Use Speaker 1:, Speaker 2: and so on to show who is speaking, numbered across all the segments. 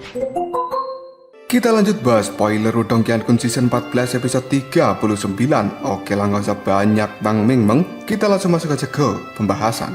Speaker 1: Kita lanjut bahas spoiler Udong Qiankun season 14 episode 39. Oke lah, nggak usah banyak Bang Ming Meng, kita langsung masuk aja ke pembahasan.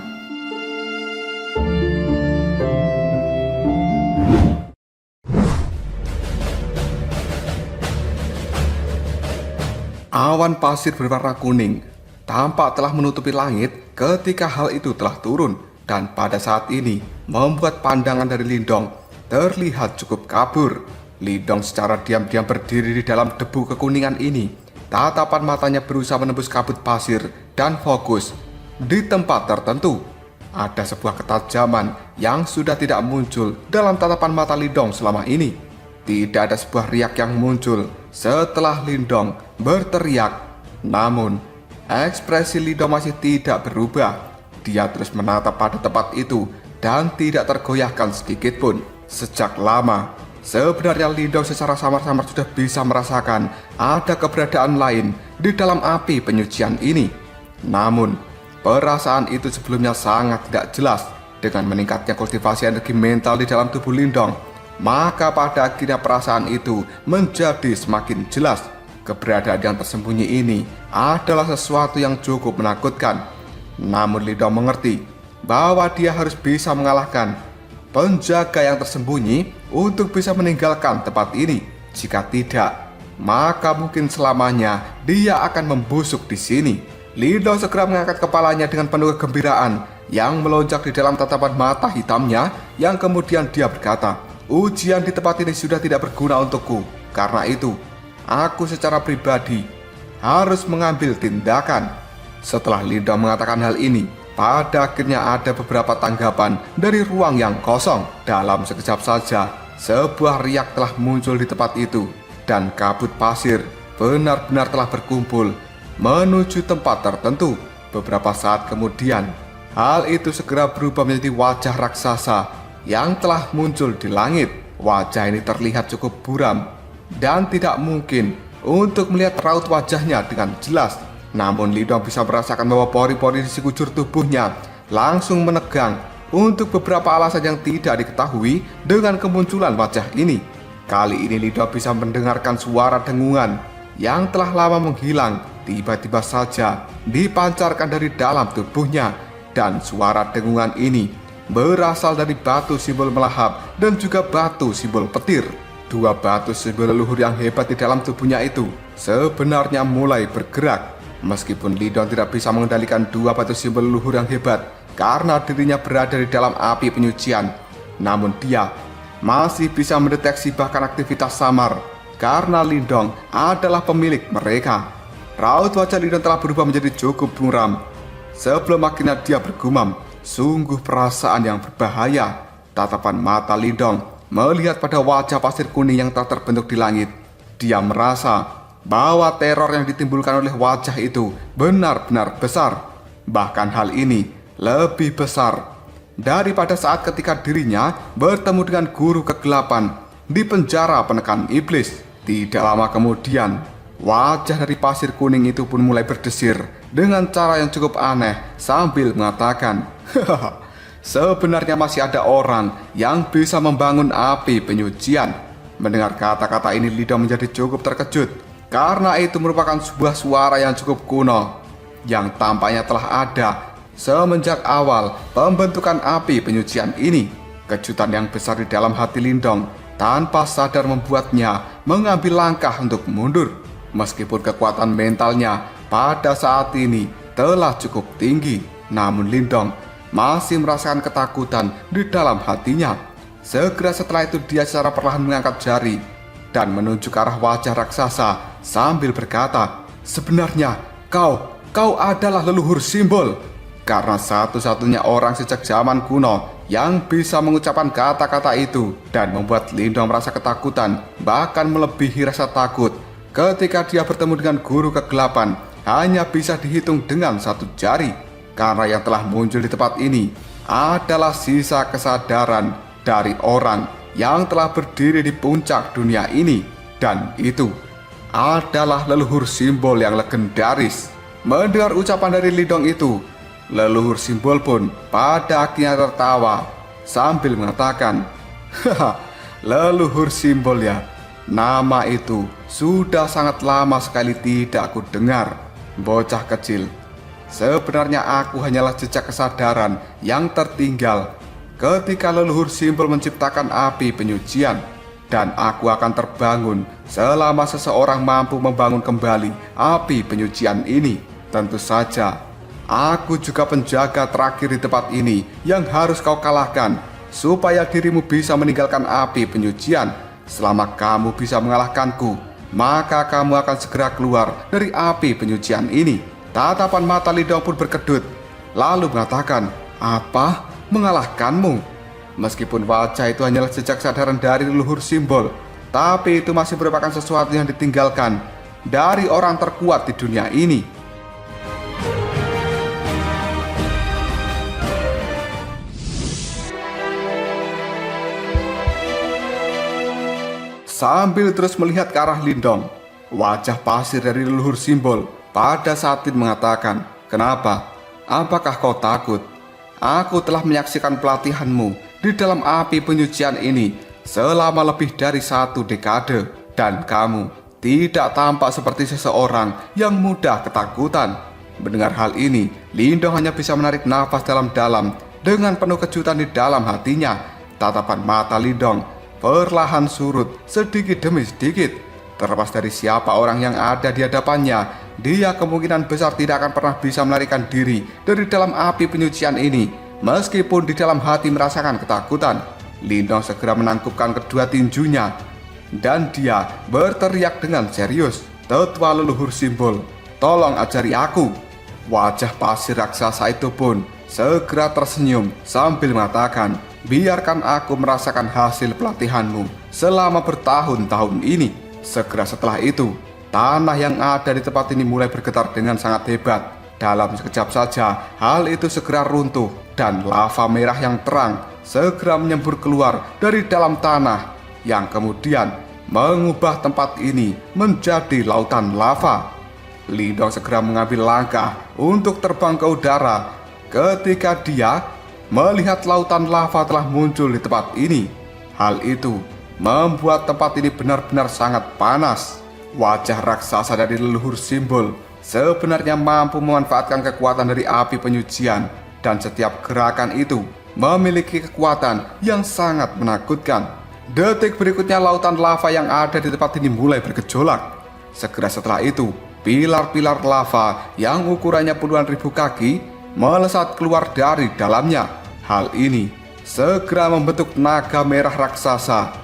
Speaker 1: Awan pasir berwarna kuning tampak telah menutupi langit ketika hal itu telah turun, dan pada saat ini membuat pandangan dari Lindong terlihat cukup kabur. Lindong secara diam-diam berdiri di dalam debu kekuningan ini. Tatapan matanya berusaha menembus kabut pasir dan fokus di tempat tertentu. Ada sebuah ketajaman yang sudah tidak muncul dalam tatapan mata Lindong selama ini. Tidak ada sebuah riak yang muncul setelah Lindong berteriak. Namun, ekspresi Lindong masih tidak berubah. Dia terus menatap pada tempat itu dan tidak tergoyahkan sedikit pun. Sejak lama, sebenarnya Lindong secara samar-samar sudah bisa merasakan ada keberadaan lain di dalam api penyucian ini. Namun, perasaan itu sebelumnya sangat tidak jelas. Dengan meningkatnya kultivasi energi mental di dalam tubuh Lindong, maka pada akhirnya perasaan itu menjadi semakin jelas. Keberadaan yang tersembunyi ini adalah sesuatu yang cukup menakutkan. Namun Lindong mengerti bahwa dia harus bisa mengalahkan penjaga yang tersembunyi untuk bisa meninggalkan tempat ini. Jika tidak, maka mungkin selamanya dia akan membusuk di sini. Lindong segera mengangkat kepalanya dengan penuh kegembiraan yang melonjak di dalam tatapan mata hitamnya, yang kemudian dia berkata, "Ujian di tempat ini sudah tidak berguna untukku. Karena itu, aku secara pribadi harus mengambil tindakan." Setelah Lindong mengatakan hal ini, pada akhirnya ada beberapa tanggapan dari ruang yang kosong. Dalam sekejap saja, sebuah riak telah muncul di tempat itu, dan kabut pasir benar-benar telah berkumpul menuju tempat tertentu. Beberapa saat kemudian, hal itu segera berubah menjadi wajah raksasa yang telah muncul di langit. Wajah ini terlihat cukup buram dan tidak mungkin untuk melihat raut wajahnya dengan jelas. Namun Lindong bisa merasakan bahwa pori-pori di sekujur tubuhnya langsung menegang untuk beberapa alasan yang tidak diketahui dengan kemunculan wajah ini. Kali ini Lindong bisa mendengarkan suara dengungan yang telah lama menghilang tiba-tiba saja dipancarkan dari dalam tubuhnya, dan suara dengungan ini berasal dari batu simbol melahap dan juga batu simbol petir. Dua batu simbol leluhur yang hebat di dalam tubuhnya itu sebenarnya mulai bergerak. Meskipun Lindong tidak bisa mengendalikan dua batu simbol leluhur yang hebat karena dirinya berada di dalam api penyucian, namun dia masih bisa mendeteksi bahkan aktivitas samar karena Lindong adalah pemilik mereka. Raut wajah Lindong telah berubah menjadi cukup muram sebelum akhirnya dia bergumam, "Sungguh perasaan yang berbahaya." Tatapan mata Lindong melihat pada wajah pasir kuning yang telah terbentuk di langit. Dia merasa bahwa teror yang ditimbulkan oleh wajah itu benar-benar besar. Bahkan hal ini lebih besar daripada saat ketika dirinya bertemu dengan guru kegelapan di penjara penekan iblis. Tidak lama kemudian, wajah dari pasir kuning itu pun mulai berdesir dengan cara yang cukup aneh sambil mengatakan, "Hahaha, sebenarnya masih ada orang yang bisa membangun api penyucian." Mendengar kata-kata ini, Lindong menjadi cukup terkejut karena itu merupakan sebuah suara yang cukup kuno yang tampaknya telah ada semenjak awal pembentukan api penyucian ini. Kejutan yang besar di dalam hati Lindong tanpa sadar membuatnya mengambil langkah untuk mundur. Meskipun kekuatan mentalnya pada saat ini telah cukup tinggi, namun Lindong masih merasakan ketakutan di dalam hatinya. Segera setelah itu dia secara perlahan mengangkat jari dan menuju ke arah wajah raksasa sambil berkata, "Sebenarnya kau adalah leluhur simbol." Karena satu-satunya orang sejak zaman kuno yang bisa mengucapkan kata-kata itu, dan membuat Lindong merasa ketakutan bahkan melebihi rasa takut ketika dia bertemu dengan guru kegelapan hanya bisa dihitung dengan satu jari. Karena yang telah muncul di tempat ini adalah sisa kesadaran dari orang yang telah berdiri di puncak dunia ini, dan itu adalah leluhur simbol yang legendaris. Mendengar ucapan dari Lindong itu, leluhur simbol pun pada akhirnya tertawa sambil mengatakan, "Haha, Leluhur simbol ya. Nama itu sudah sangat lama sekali tidak aku dengar. Bocah kecil, sebenarnya aku hanyalah jejak kesadaran yang tertinggal ketika leluhur simbol menciptakan api penyucian. Dan aku akan terbangun selama seseorang mampu membangun kembali api penyucian ini. Tentu saja, aku juga penjaga terakhir di tempat ini yang harus kau kalahkan, supaya dirimu bisa meninggalkan api penyucian. Selama kamu bisa mengalahkanku, maka kamu akan segera keluar dari api penyucian ini. Tatapan mata Lindong pun berkedut, lalu mengatakan, "Apa? Mengalahkanmu?" Meskipun wajah itu hanyalah jejak kesadaran dari leluhur simbol, tapi itu masih merupakan sesuatu yang ditinggalkan dari orang terkuat di dunia ini. Sambil terus melihat ke arah Lindong, wajah pasir dari leluhur simbol pada saat itu mengatakan, "Kenapa? Apakah kau takut? Aku telah menyaksikan pelatihanmu di dalam api penyucian ini selama lebih dari 1 dekade, dan kamu tidak tampak seperti seseorang yang mudah ketakutan." Mendengar hal ini, Lindong hanya bisa menarik nafas dalam-dalam dengan penuh kejutan di dalam hatinya. Tatapan mata Lindong perlahan surut sedikit demi sedikit. Terlepas dari siapa orang yang ada di hadapannya, dia kemungkinan besar tidak akan pernah bisa melarikan diri dari dalam api penyucian ini, meskipun di dalam hati merasakan ketakutan. Lindong segera menangkupkan kedua tinjunya, dan dia berteriak dengan serius, "Tetua leluhur simbol, tolong ajari aku." Wajah pasir raksasa itu pun segera tersenyum sambil mengatakan, "Biarkan aku merasakan hasil pelatihanmu selama bertahun-tahun ini." Segera setelah itu, tanah yang ada di tempat ini mulai bergetar dengan sangat hebat. Dalam sekejap saja, hal itu segera runtuh dan lava merah yang terang segera menyembur keluar dari dalam tanah, yang kemudian mengubah tempat ini menjadi lautan lava. Lindong segera mengambil langkah untuk terbang ke udara ketika dia melihat lautan lava telah muncul di tempat ini. Hal itu membuat tempat ini benar-benar sangat panas. Wajah raksasa dari leluhur simbol sebenarnya mampu memanfaatkan kekuatan dari api penyucian, dan setiap gerakan itu memiliki kekuatan yang sangat menakutkan. Detik berikutnya lautan lava yang ada di tempat ini mulai bergejolak. Segera setelah itu, pilar-pilar lava yang ukurannya puluhan ribu kaki melesat keluar dari dalamnya. Hal ini segera membentuk naga merah raksasa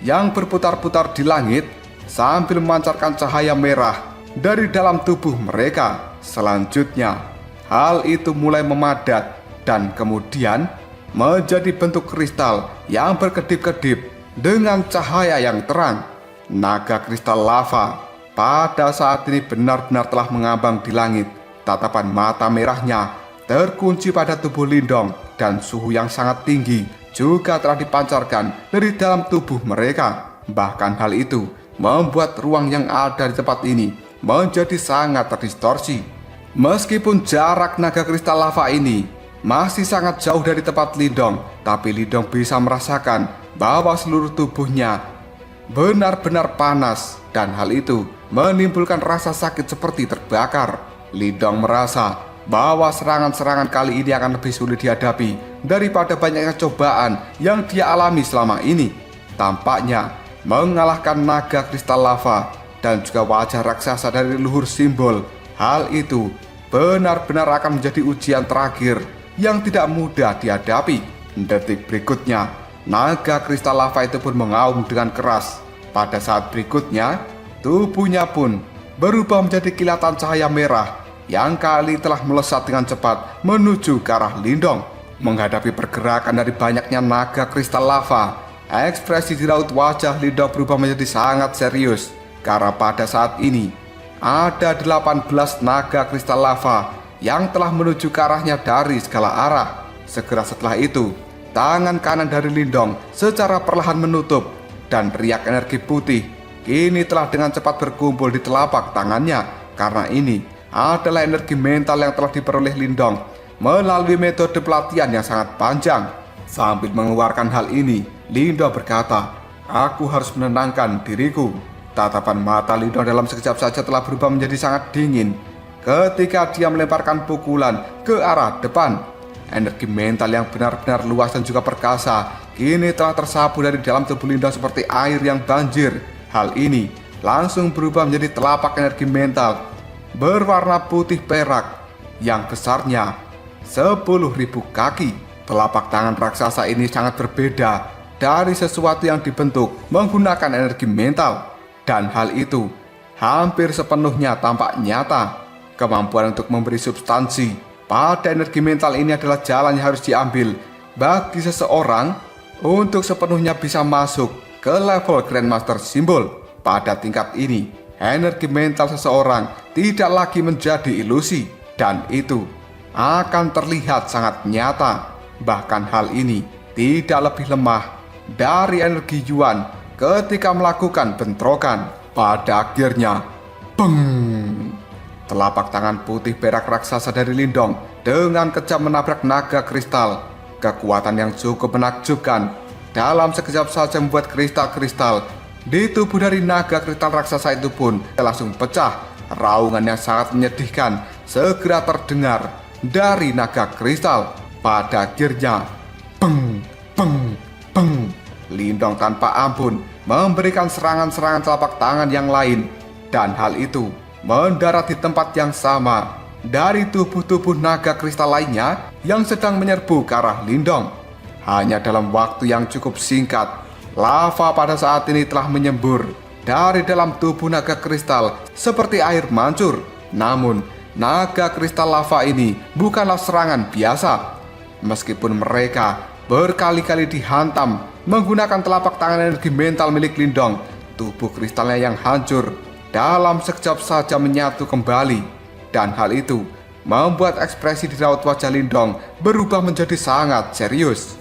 Speaker 1: yang berputar-putar di langit sambil memancarkan cahaya merah dari dalam tubuh mereka. Selanjutnya, hal itu mulai memadat dan kemudian menjadi bentuk kristal yang berkedip-kedip dengan cahaya yang terang. Naga kristal lava pada saat ini benar-benar telah mengambang di langit. Tatapan mata merahnya terkunci pada tubuh Lindong, dan suhu yang sangat tinggi juga telah dipancarkan dari dalam tubuh mereka. Bahkan hal itu membuat ruang yang ada di tempat ini menjadi sangat terdistorsi. Meskipun jarak naga kristal lava ini masih sangat jauh dari tempat Lindong, tapi Lindong bisa merasakan bahwa seluruh tubuhnya benar-benar panas, dan hal itu menimbulkan rasa sakit seperti terbakar. Lindong merasa bahwa serangan-serangan kali ini akan lebih sulit dihadapi daripada banyaknya cobaan yang dia alami selama ini. Tampaknya mengalahkan naga kristal lava dan juga wajah raksasa dari leluhur simbol, hal itu benar-benar akan menjadi ujian terakhir yang tidak mudah dihadapi. Detik berikutnya, naga kristal lava itu pun mengaum dengan keras. Pada saat berikutnya, tubuhnya pun berubah menjadi kilatan cahaya merah yang kali telah melesat dengan cepat menuju ke arah Lindong. Menghadapi pergerakan dari banyaknya naga kristal lava, ekspresi di raut wajah Lindong berubah menjadi sangat serius, karena pada saat ini ada 18 naga kristal lava yang telah menuju ke arahnya dari segala arah. Segera setelah itu, tangan kanan dari Lindong secara perlahan menutup, dan riak energi putih kini telah dengan cepat berkumpul di telapak tangannya. Karena ini adalah energi mental yang telah diperoleh Lindong melalui metode pelatihan yang sangat panjang. Sambil mengeluarkan hal ini, Lindong berkata, Aku harus menenangkan diriku. Tatapan mata Lindong dalam sekejap saja telah berubah menjadi sangat dingin ketika dia melemparkan pukulan ke arah depan. Energi mental yang benar-benar luas dan juga perkasa kini telah tersapu dari dalam tubuh Lindong seperti air yang banjir. Hal ini langsung berubah menjadi telapak energi mental berwarna putih perak yang besarnya 10.000 kaki. Telapak tangan raksasa ini sangat berbeda dari sesuatu yang dibentuk menggunakan energi mental. Dan hal itu hampir sepenuhnya tampak nyata. Kemampuan untuk memberi substansi pada energi mental ini adalah jalan yang harus diambil bagi seseorang untuk sepenuhnya bisa masuk ke level Grandmaster Simbol. Pada tingkat ini, energi mental seseorang tidak lagi menjadi ilusi dan itu akan terlihat sangat nyata. Bahkan hal ini tidak lebih lemah dari energi Yuan ketika melakukan bentrokan. Pada akhirnya, beng! Telapak tangan putih perak raksasa dari Lindong dengan kejam menabrak naga kristal. Kekuatan yang cukup menakjubkan dalam sekejap saja membuat kristal-kristal di tubuh dari naga kristal raksasa itu pun langsung pecah. Raungan yang sangat menyedihkan segera terdengar dari naga kristal. Pada akhirnya, peng, peng, peng! Lindong tanpa ampun memberikan serangan-serangan telapak tangan yang lain, dan hal itu mendarat di tempat yang sama dari tubuh-tubuh naga kristal lainnya yang sedang menyerbu ke arah Lindong. Hanya dalam waktu yang cukup singkat, lava pada saat ini telah menyembur dari dalam tubuh naga kristal seperti air mancur. Namun, naga kristal lava ini bukanlah serangan biasa. Meskipun mereka berkali-kali dihantam menggunakan telapak tangan energi mental milik Lindong, tubuh kristalnya yang hancur dalam sekejap saja menyatu kembali. Dan hal itu membuat ekspresi di raut wajah Lindong berubah menjadi sangat serius.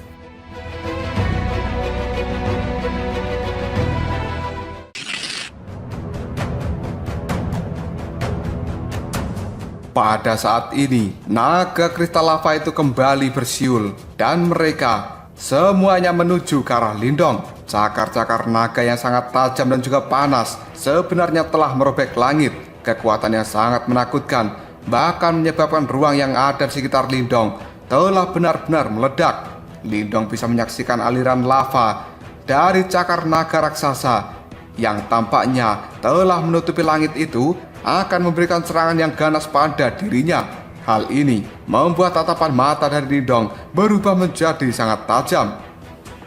Speaker 1: Pada saat ini, naga kristal lava itu kembali bersiul dan mereka semuanya menuju ke arah Lindong. Cakar-cakar naga yang sangat tajam dan juga panas sebenarnya telah merobek langit. Kekuatan yang sangat menakutkan bahkan menyebabkan ruang yang ada di sekitar Lindong telah benar-benar meledak. Lindong bisa menyaksikan aliran lava dari cakar naga raksasa yang tampaknya telah menutupi langit itu akan memberikan serangan yang ganas pada dirinya. Hal ini membuat tatapan mata dari Lindong berubah menjadi sangat tajam.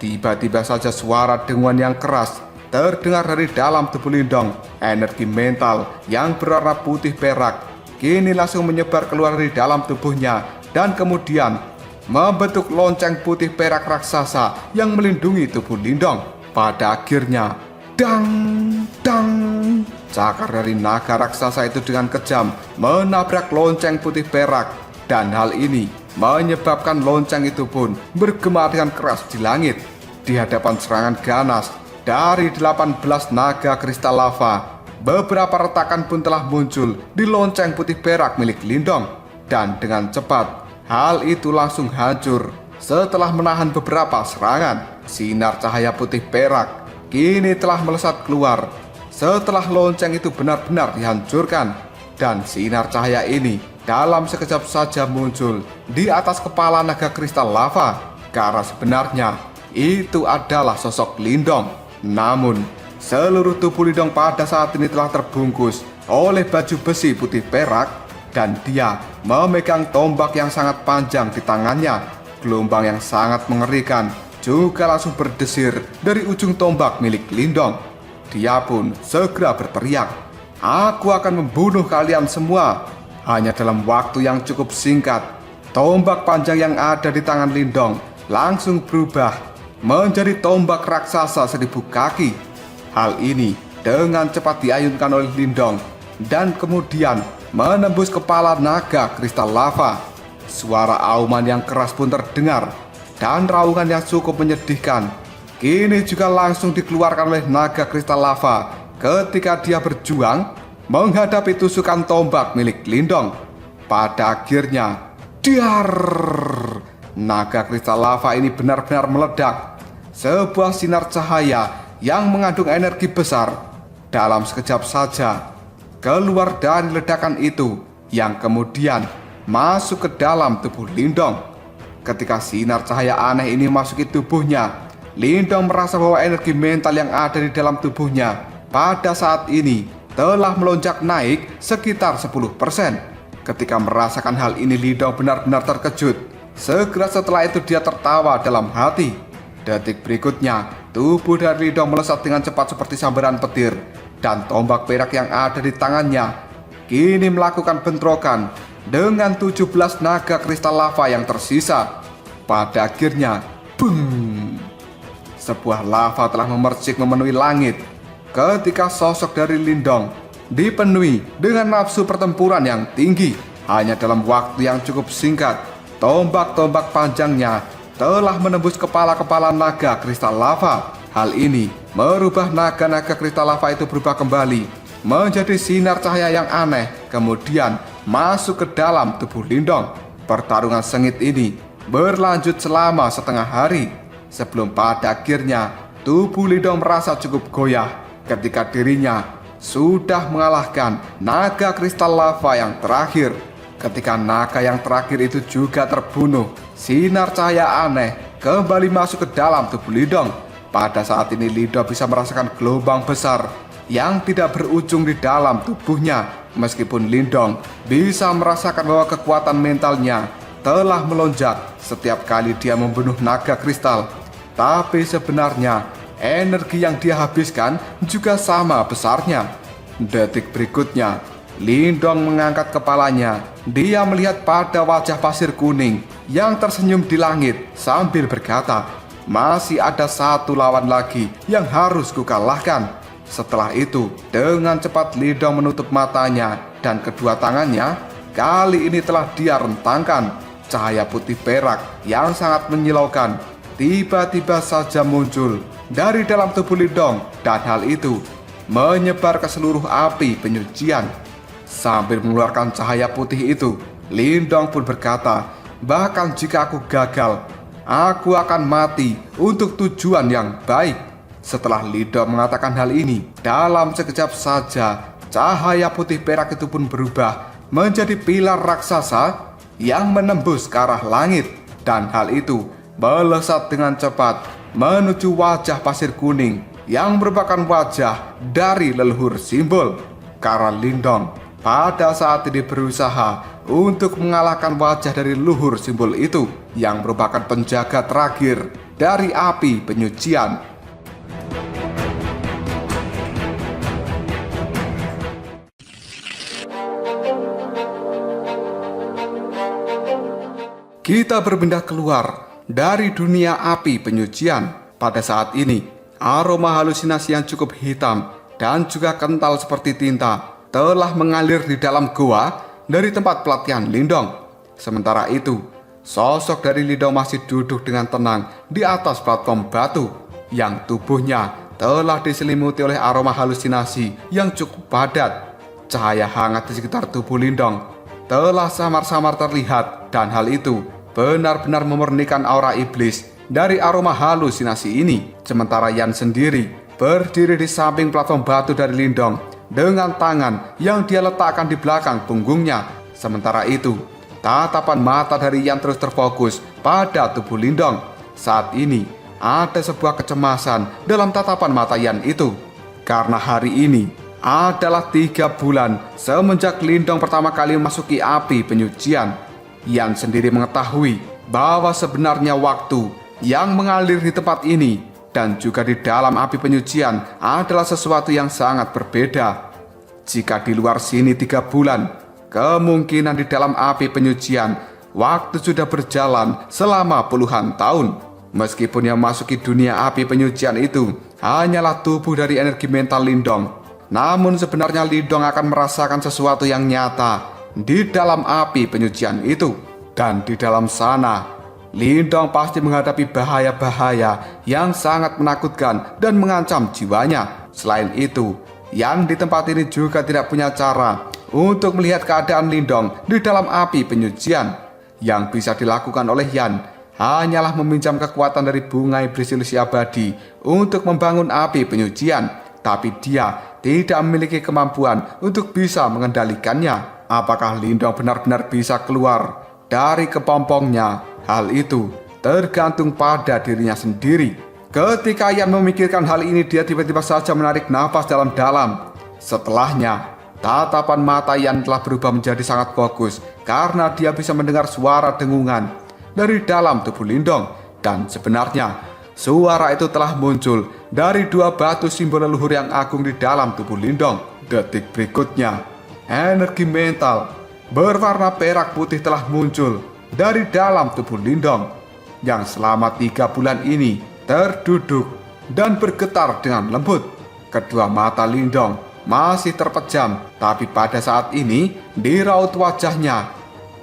Speaker 1: Tiba-tiba saja suara denguan yang keras terdengar dari dalam tubuh Lindong. Energi mental yang berwarna putih perak kini langsung menyebar keluar dari dalam tubuhnya dan kemudian membentuk lonceng putih perak raksasa yang melindungi tubuh Lindong. Pada akhirnya, dang, dang! Cakar dari naga raksasa itu dengan kejam menabrak lonceng putih perak, dan hal ini menyebabkan lonceng itu pun bergema dengan keras di langit. Di hadapan serangan ganas dari 18 naga kristal lava, beberapa retakan pun telah muncul di lonceng putih perak milik Lindong, dan dengan cepat hal itu langsung hancur setelah menahan beberapa serangan. Sinar cahaya putih perak kini telah melesat keluar setelah lonceng itu benar-benar dihancurkan, dan sinar cahaya ini dalam sekejap saja muncul di atas kepala naga kristal lava, karena sebenarnya itu adalah sosok Lindong. Namun, seluruh tubuh Lindong pada saat ini telah terbungkus oleh baju besi putih perak, dan dia memegang tombak yang sangat panjang di tangannya. Gelombang yang sangat mengerikan juga langsung berdesir dari ujung tombak milik Lindong. Dia pun segera berteriak, "Aku akan membunuh kalian semua." Hanya dalam waktu yang cukup singkat, tombak panjang yang ada di tangan Lindong langsung berubah menjadi tombak raksasa 1000 kaki. Hal ini dengan cepat diayunkan oleh Lindong dan kemudian menembus kepala naga kristal lava. Suara auman yang keras pun terdengar dan raungan yang cukup menyedihkan kini juga langsung dikeluarkan oleh naga kristal lava ketika dia berjuang menghadapi tusukan tombak milik Lindong. Pada akhirnya, dar! Naga kristal lava ini benar-benar meledak. Sebuah sinar cahaya yang mengandung energi besar. Dalam sekejap saja, keluar dari ledakan itu yang kemudian masuk ke dalam tubuh Lindong. Ketika sinar cahaya aneh ini masuki tubuhnya, Lindong merasa bahwa energi mental yang ada di dalam tubuhnya pada saat ini telah melonjak naik sekitar 10%. Ketika merasakan hal ini, Lindong benar-benar terkejut. Segera setelah itu dia tertawa dalam hati. Detik berikutnya, tubuh dari Lindong melesat dengan cepat seperti sambaran petir, dan tombak perak yang ada di tangannya kini melakukan bentrokan dengan 17 naga kristal lava yang tersisa. Pada akhirnya, boom! Sebuah lava telah memercik memenuhi langit ketika sosok dari Lindong dipenuhi dengan nafsu pertempuran yang tinggi. Hanya dalam waktu yang cukup singkat, tombak-tombak panjangnya telah menembus kepala-kepala naga kristal lava. Hal ini merubah naga-naga kristal lava itu berubah kembali menjadi sinar cahaya yang aneh, kemudian masuk ke dalam tubuh Lindong. Pertarungan sengit ini berlanjut selama setengah hari, sebelum pada akhirnya tubuh Lindong merasa cukup goyah ketika dirinya sudah mengalahkan naga kristal lava yang terakhir. Ketika naga yang terakhir itu juga terbunuh, sinar cahaya aneh kembali masuk ke dalam tubuh Lindong. Pada saat ini Lindong bisa merasakan gelombang besar yang tidak berujung di dalam tubuhnya. Meskipun Lindong bisa merasakan bahwa kekuatan mentalnya telah melonjak setiap kali dia membunuh naga kristal, tapi sebenarnya energi yang dia habiskan juga sama besarnya. Detik berikutnya, Lindong mengangkat kepalanya. Dia melihat pada wajah pasir kuning yang tersenyum di langit sambil berkata, "Masih ada satu lawan lagi yang harus kukalahkan." Setelah itu, dengan cepat Lindong menutup matanya dan kedua tangannya kali ini telah dia rentangkan. Cahaya putih perak yang sangat menyilaukan tiba-tiba saja muncul dari dalam tubuh Lindong, dan hal itu menyebar ke seluruh api penyucian. Sambil mengeluarkan cahaya putih itu, Lindong pun berkata, "Bahkan jika aku gagal, aku akan mati untuk tujuan yang baik." Setelah Lindong mengatakan hal ini, dalam sekejap saja cahaya putih perak itu pun berubah menjadi pilar raksasa yang menembus ke arah langit, dan hal itu melesat dengan cepat menuju wajah pasir kuning yang merupakan wajah dari leluhur simbol. Karena Lindong pada saat ini berusaha untuk mengalahkan wajah dari leluhur simbol itu yang merupakan penjaga terakhir dari api penyucian. Kita berpindah keluar dari dunia api penyucian. Pada saat ini, aroma halusinasi yang cukup hitam dan juga kental seperti tinta telah mengalir di dalam goa dari tempat pelatihan Lindong. Sementara itu, sosok dari Lindong masih duduk dengan tenang di atas platform batu yang tubuhnya telah diselimuti oleh aroma halusinasi yang cukup padat. Cahaya hangat di sekitar tubuh Lindong telah samar-samar terlihat, dan hal itu benar-benar memurnikan aura iblis dari aroma halusinasi ini. Sementara Yan sendiri berdiri di samping platform batu dari Lindong dengan tangan yang dia letakkan di belakang punggungnya. Sementara itu, tatapan mata dari Yan terus terfokus pada tubuh Lindong. Saat ini, ada sebuah kecemasan dalam tatapan mata Yan itu. Karena hari ini adalah 3 bulan semenjak Lindong pertama kali memasuki api penyucian. Yan sendiri mengetahui bahwa sebenarnya waktu yang mengalir di tempat ini dan juga di dalam api penyucian adalah sesuatu yang sangat berbeda. Jika di luar sini 3 bulan, kemungkinan di dalam api penyucian waktu sudah berjalan selama puluhan tahun. Meskipun yang masuki dunia api penyucian itu hanyalah tubuh dari energi mental Lindong, namun sebenarnya Lindong akan merasakan sesuatu yang nyata di dalam api penyucian itu. Dan di dalam sana, Lindong pasti menghadapi bahaya-bahaya yang sangat menakutkan dan mengancam jiwanya. Selain itu, Yan di tempat ini juga tidak punya cara untuk melihat keadaan Lindong di dalam api penyucian. Yang bisa dilakukan oleh Yan hanyalah meminjam kekuatan dari bunga iblis ilusi abadi untuk membangun api penyucian, tapi dia tidak memiliki kemampuan untuk bisa mengendalikannya. Apakah Lindong benar-benar bisa keluar dari kepompongnya? Hal itu tergantung pada dirinya sendiri. Ketika Yan memikirkan hal ini, dia tiba-tiba saja menarik nafas dalam-dalam. Setelahnya, tatapan mata Yan telah berubah menjadi sangat fokus karena dia bisa mendengar suara dengungan dari dalam tubuh Lindong. Dan sebenarnya, suara itu telah muncul dari dua batu simbol leluhur yang agung di dalam tubuh Lindong. Detik berikutnya, energi mental berwarna perak putih telah muncul dari dalam tubuh Lindong yang selama 3 bulan ini terduduk dan bergetar dengan lembut. Kedua mata Lindong masih terpejam, tapi pada saat ini di raut wajahnya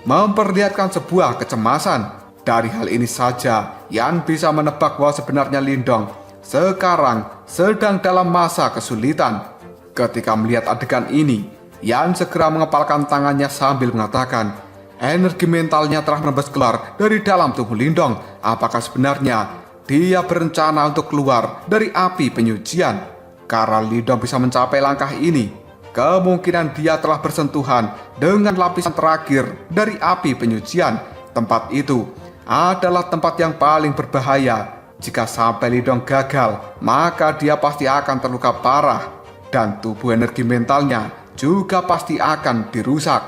Speaker 1: memperlihatkan sebuah kecemasan. Dari hal ini saja, Yan bisa menebak bahwa sebenarnya Lindong sekarang sedang dalam masa kesulitan. Ketika melihat adegan ini, Yan segera mengepalkan tangannya sambil mengatakan, energi mentalnya telah menembus keluar dari dalam tubuh Lindong. Apakah sebenarnya dia berencana untuk keluar dari api penyucian? Karena Lindong bisa mencapai langkah ini, kemungkinan dia telah bersentuhan dengan lapisan terakhir dari api penyucian. Tempat itu adalah tempat yang paling berbahaya. Jika sampai Lindong gagal, maka dia pasti akan terluka parah dan tubuh energi mentalnya juga pasti akan dirusak.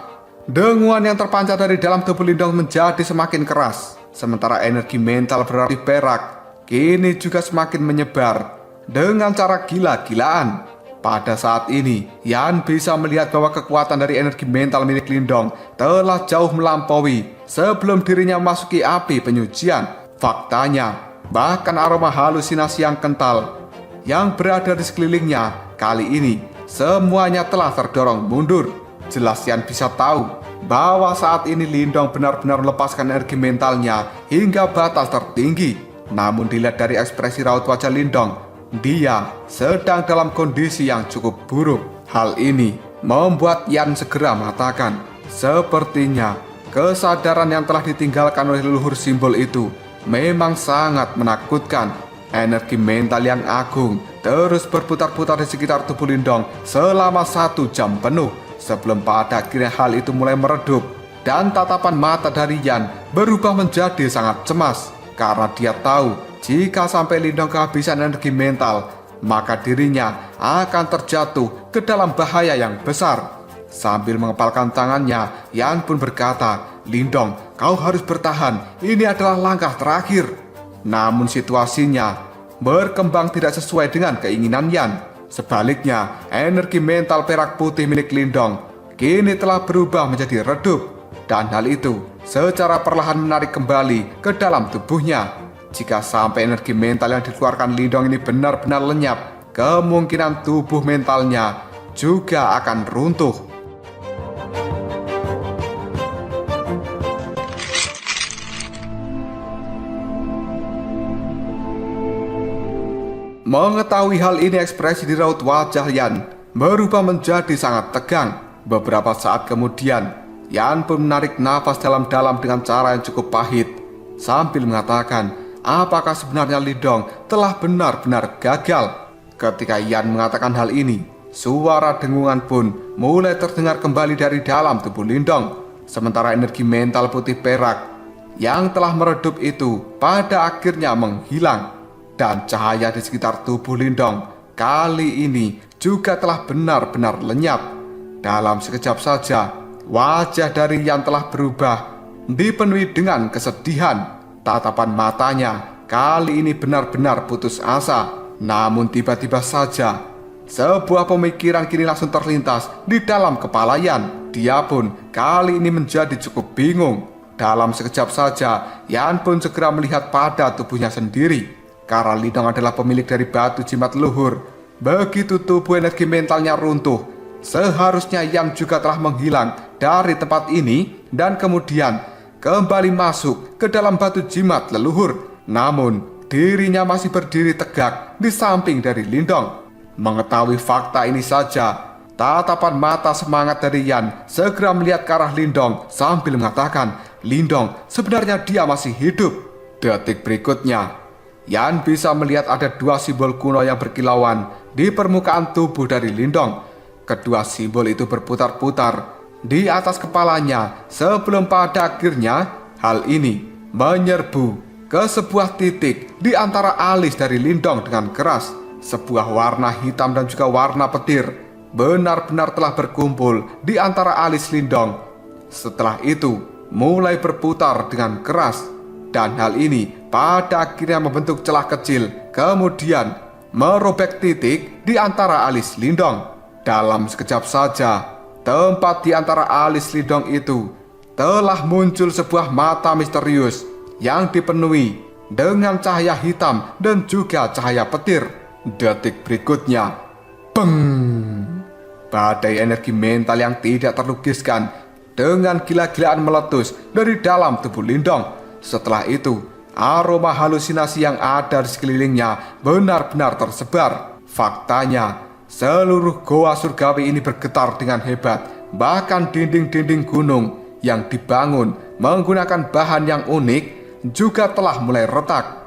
Speaker 1: Dengungan yang terpancar dari dalam tubuh Lindong menjadi semakin keras, sementara energi mental berarti perak kini juga semakin menyebar dengan cara gila-gilaan. Pada saat ini, Yan bisa melihat bahwa kekuatan dari energi mental milik Lindong telah jauh melampaui sebelum dirinya memasuki api penyucian. Faktanya, bahkan aroma halusinasi yang kental yang berada di sekelilingnya kali ini semuanya telah terdorong mundur. Jelas Yan bisa tahu bahwa saat ini Lindong benar-benar melepaskan energi mentalnya hingga batas tertinggi. Namun dilihat dari ekspresi raut wajah Lindong, dia sedang dalam kondisi yang cukup buruk. Hal ini membuat Yan segera mengatakan, sepertinya kesadaran yang telah ditinggalkan oleh leluhur simbol itu memang sangat menakutkan. Energi mental yang agung terus berputar-putar di sekitar tubuh Lindong selama 1 jam penuh, sebelum pada akhirnya hal itu mulai meredup dan tatapan mata dari Yan berubah menjadi sangat cemas. Karena dia tahu jika sampai Lindong kehabisan energi mental, maka dirinya akan terjatuh ke dalam bahaya yang besar. Sambil mengepalkan tangannya, Yan pun berkata, Lindong, kau harus bertahan, ini adalah langkah terakhir. Namun situasinya berkembang tidak sesuai dengan keinginan Yan. Sebaliknya, energi mental perak putih milik Lindong kini telah berubah menjadi redup. Dan hal itu secara perlahan menarik kembali ke dalam tubuhnya. Jika sampai energi mental yang dikeluarkan Lindong ini benar-benar lenyap, kemungkinan tubuh mentalnya juga akan runtuh. Mengetahui hal ini, ekspresi di raut wajah Yan berubah menjadi sangat tegang. Beberapa saat kemudian, Yan pun menarik nafas dalam-dalam dengan cara yang cukup pahit, sambil mengatakan, apakah sebenarnya Lindong telah benar-benar gagal? Ketika Yan mengatakan hal ini, suara dengungan pun mulai terdengar kembali dari dalam tubuh Lindong. Sementara energi mental putih perak yang telah meredup itu pada akhirnya menghilang. Dan cahaya di sekitar tubuh Lindong kali ini juga telah benar-benar lenyap. Dalam sekejap saja, wajah dari Yan telah berubah, dipenuhi dengan kesedihan. Tatapan matanya kali ini benar-benar putus asa. Namun tiba-tiba saja, sebuah pemikiran kini langsung terlintas di dalam kepala Yan. Dia pun kali ini menjadi cukup bingung. Dalam sekejap saja, Yan pun segera melihat pada tubuhnya sendiri. Karena Lindong adalah pemilik dari batu jimat luhur, begitu tubuh energi mentalnya runtuh, seharusnya Yan juga telah menghilang dari tempat ini dan kemudian kembali masuk ke dalam batu jimat leluhur. Namun dirinya masih berdiri tegak di samping dari Lindong. Mengetahui fakta ini saja, tatapan mata semangat dari Yan segera melihat ke arah Lindong sambil mengatakan, Lindong, sebenarnya dia masih hidup. Detik berikutnya, Yan bisa melihat ada dua simbol kuno yang berkilauan di permukaan tubuh dari Lindong. Kedua simbol itu berputar-putar di atas kepalanya sebelum pada akhirnya hal ini menyerbu ke sebuah titik di antara alis dari Lindong dengan keras. Sebuah warna hitam dan juga warna petir benar-benar telah berkumpul di antara alis Lindong. Setelah itu mulai berputar dengan keras, dan hal ini pada akhirnya membentuk celah kecil, kemudian merobek titik di antara alis Lindong. Dalam sekejap saja, tempat di antara alis Lindong itu telah muncul sebuah mata misterius yang dipenuhi dengan cahaya hitam dan juga cahaya petir. Detik berikutnya, beng! Badai energi mental yang tidak terlukiskan dengan gila-gilaan meletus dari dalam tubuh Lindong. Setelah itu, aroma halusinasi yang ada di sekelilingnya benar-benar tersebar. Faktanya, seluruh goa surgawi ini bergetar dengan hebat. Bahkan dinding-dinding gunung yang dibangun menggunakan bahan yang unik juga telah mulai retak.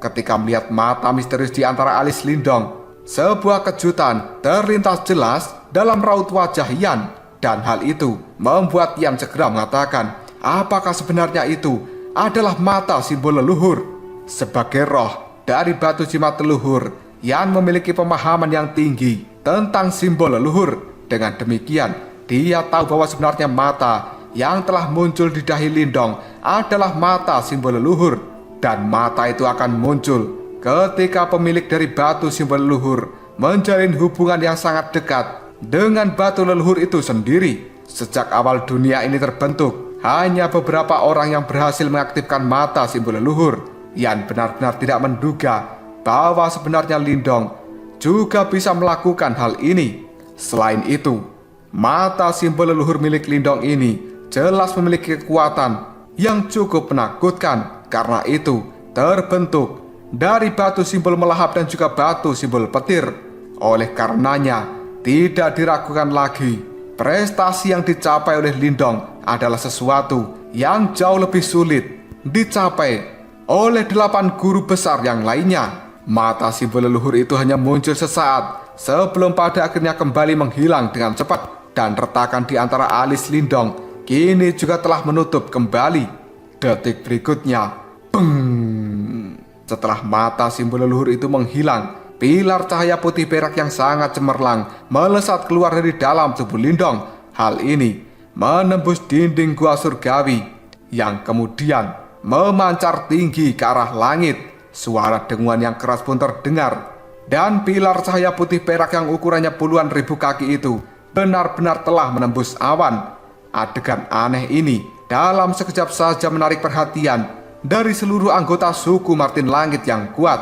Speaker 1: Ketika melihat mata misterius di antara alis Lindong, sebuah kejutan terlintas jelas dalam raut wajah Yan, dan hal itu membuat Yan segera mengatakan, apakah sebenarnya itu adalah mata simbol leluhur? Sebagai roh dari batu jimat leluhur, Yan memiliki pemahaman yang tinggi tentang simbol leluhur. Dengan demikian, dia tahu bahwa sebenarnya mata yang telah muncul di dahi Lindong adalah mata simbol leluhur. Dan mata itu akan muncul ketika pemilik dari batu simbol leluhur menjalin hubungan yang sangat dekat dengan batu leluhur itu sendiri. Sejak awal dunia ini terbentuk, hanya beberapa orang yang berhasil mengaktifkan mata simbol leluhur. Yan benar-benar tidak menduga bahwa sebenarnya Lindong juga bisa melakukan hal ini. Selain itu, mata simbol leluhur milik Lindong ini jelas memiliki kekuatan yang cukup menakutkan. Karena itu terbentuk dari batu simbol melahap dan juga batu simbol petir. Oleh karenanya tidak diragukan lagi, prestasi yang dicapai oleh Lindong adalah sesuatu yang jauh lebih sulit dicapai oleh 8 guru besar yang lainnya. Mata simbol leluhur itu hanya muncul sesaat sebelum pada akhirnya kembali menghilang dengan cepat, dan retakan di antara alis Lindong kini juga telah menutup kembali. Detik berikutnya, beng! Setelah mata simbol leluhur itu menghilang, pilar cahaya putih perak yang sangat cemerlang melesat keluar dari dalam tubuh Lindong. Hal ini menembus dinding gua surgawi yang kemudian memancar tinggi ke arah langit. Suara denguan yang keras pun terdengar, dan pilar cahaya putih perak yang ukurannya puluhan ribu kaki itu benar-benar telah menembus awan. Adegan aneh ini dalam sekejap saja menarik perhatian dari seluruh anggota suku Martin Langit yang kuat.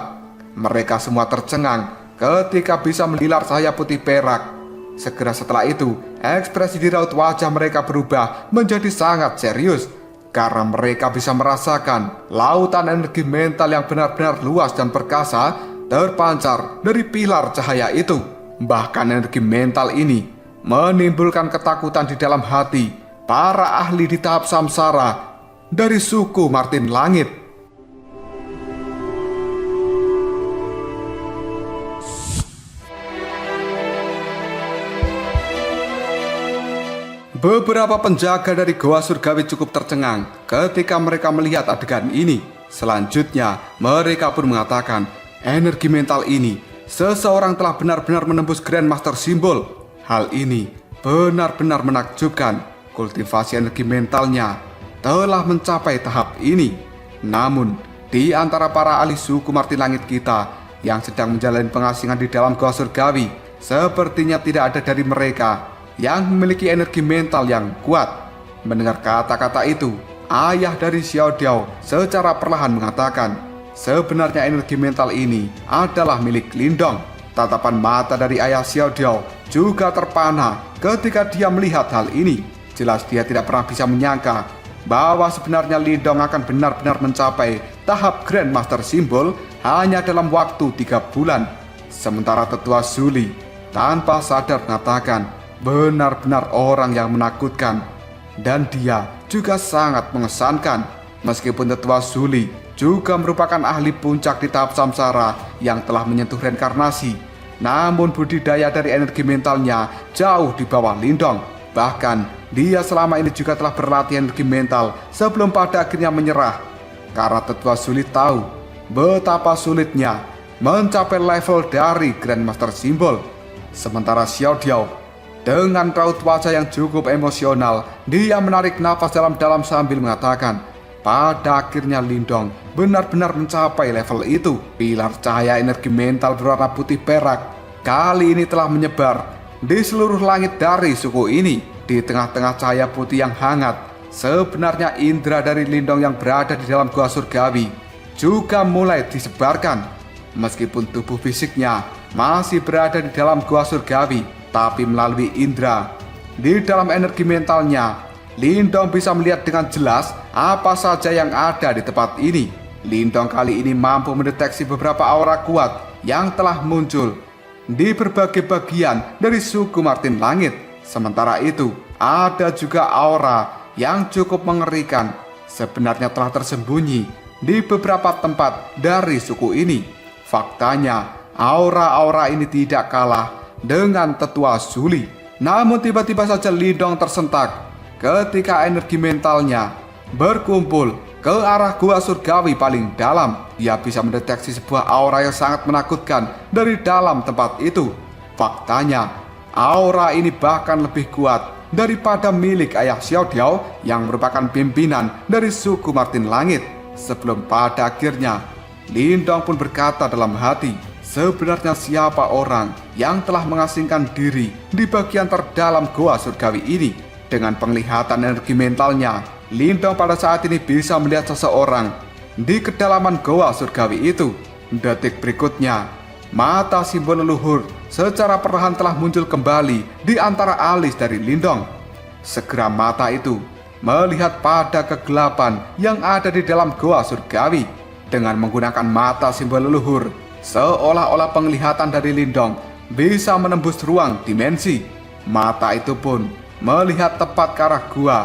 Speaker 1: Mereka semua tercengang ketika bisa melilar cahaya putih perak. Segera setelah itu, ekspresi di raut wajah mereka berubah menjadi sangat serius, karena mereka bisa merasakan lautan energi mental yang benar-benar luas dan perkasa terpancar dari pilar cahaya itu. Bahkan energi mental ini menimbulkan ketakutan di dalam hati para ahli di tahap samsara dari suku Martin Langit. Beberapa penjaga dari Goa Surgawi cukup tercengang ketika mereka melihat adegan ini. Selanjutnya, mereka pun mengatakan, energi mental ini, seseorang telah benar-benar menembus Grandmaster Simbol. Hal ini benar-benar menakjubkan. Kultivasi energi mentalnya telah mencapai tahap ini. Namun, di antara para ahli suku Martin Langit kita yang sedang menjalani pengasingan di dalam Goa Surgawi, sepertinya tidak ada dari mereka yang memiliki energi mental yang kuat. Mendengar kata-kata itu, ayah dari Xiao Diao secara perlahan mengatakan, sebenarnya energi mental ini adalah milik Lindong. Tatapan mata dari ayah Xiao Diao juga terpana ketika dia melihat hal ini. Jelas dia tidak pernah bisa menyangka bahwa sebenarnya Lindong akan benar-benar mencapai tahap Grandmaster Simbol hanya dalam waktu 3 bulan. Sementara tetua Zuli tanpa sadar mengatakan, benar-benar orang yang menakutkan, dan dia juga sangat mengesankan. Meskipun tetua Zuli juga merupakan ahli puncak di tahap samsara yang telah menyentuh reinkarnasi. Namun budidaya dari energi mentalnya jauh di bawah Lindong. Bahkan dia selama ini juga telah berlatih energi mental sebelum pada akhirnya menyerah. Karena tetua sulit tahu betapa sulitnya mencapai level dari Grandmaster Simbol. Sementara Xiao Diao dengan raut wajah yang cukup emosional, dia menarik nafas dalam-dalam sambil mengatakan, pada akhirnya Lindong benar-benar mencapai level itu. Pilar cahaya energi mental berwarna putih perak kali ini telah menyebar di seluruh langit dari suku ini. Di tengah-tengah cahaya putih yang hangat, sebenarnya indera dari Lindong yang berada di dalam gua surgawi juga mulai disebarkan. Meskipun tubuh fisiknya masih berada di dalam gua surgawi, tapi melalui indera di dalam energi mentalnya, Lindong bisa melihat dengan jelas apa saja yang ada di tempat ini. Lindong kali ini mampu mendeteksi beberapa aura kuat yang telah muncul di berbagai bagian dari suku Martin Langit. Sementara itu, ada juga aura yang cukup mengerikan sebenarnya telah tersembunyi di beberapa tempat dari suku ini. Faktanya, aura-aura ini tidak kalah dengan tetua Zuli. Namun tiba-tiba saja Lindong tersentak ketika energi mentalnya berkumpul ke arah gua surgawi paling dalam. Dia bisa mendeteksi sebuah aura yang sangat menakutkan dari dalam tempat itu. Faktanya, aura ini bahkan lebih kuat daripada milik ayah Xiao Diao yang merupakan pimpinan dari suku Martin Langit. Sebelum pada akhirnya Lindong pun berkata dalam hati, sebenarnya siapa orang yang telah mengasingkan diri di bagian terdalam gua surgawi ini? Dengan penglihatan energi mentalnya, Lindong pada saat ini bisa melihat seseorang di kedalaman goa surgawi itu. Detik berikutnya, mata simbol leluhur secara perlahan telah muncul kembali di antara alis dari Lindong. Segera mata itu melihat pada kegelapan yang ada di dalam goa surgawi. Dengan menggunakan mata simbol leluhur, seolah-olah penglihatan dari Lindong bisa menembus ruang dimensi. Mata itu pun melihat tepat ke arah gua,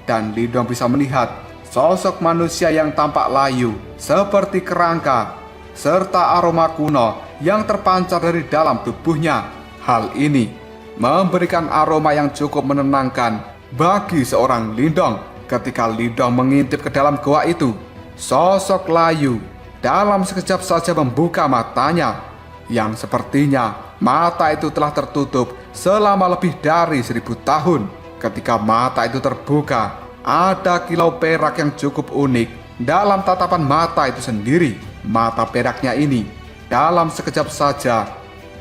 Speaker 1: dan Lindong bisa melihat sosok manusia yang tampak layu seperti kerangka, serta aroma kuno yang terpancar dari dalam tubuhnya. Hal ini memberikan aroma yang cukup menenangkan bagi seorang Lindong. Ketika Lindong mengintip ke dalam gua itu, sosok layu dalam sekejap saja membuka matanya, yang sepertinya mata itu telah tertutup selama lebih dari 1000 tahun. Ketika mata itu terbuka, ada kilau perak yang cukup unik dalam tatapan mata itu sendiri. Mata peraknya ini dalam sekejap saja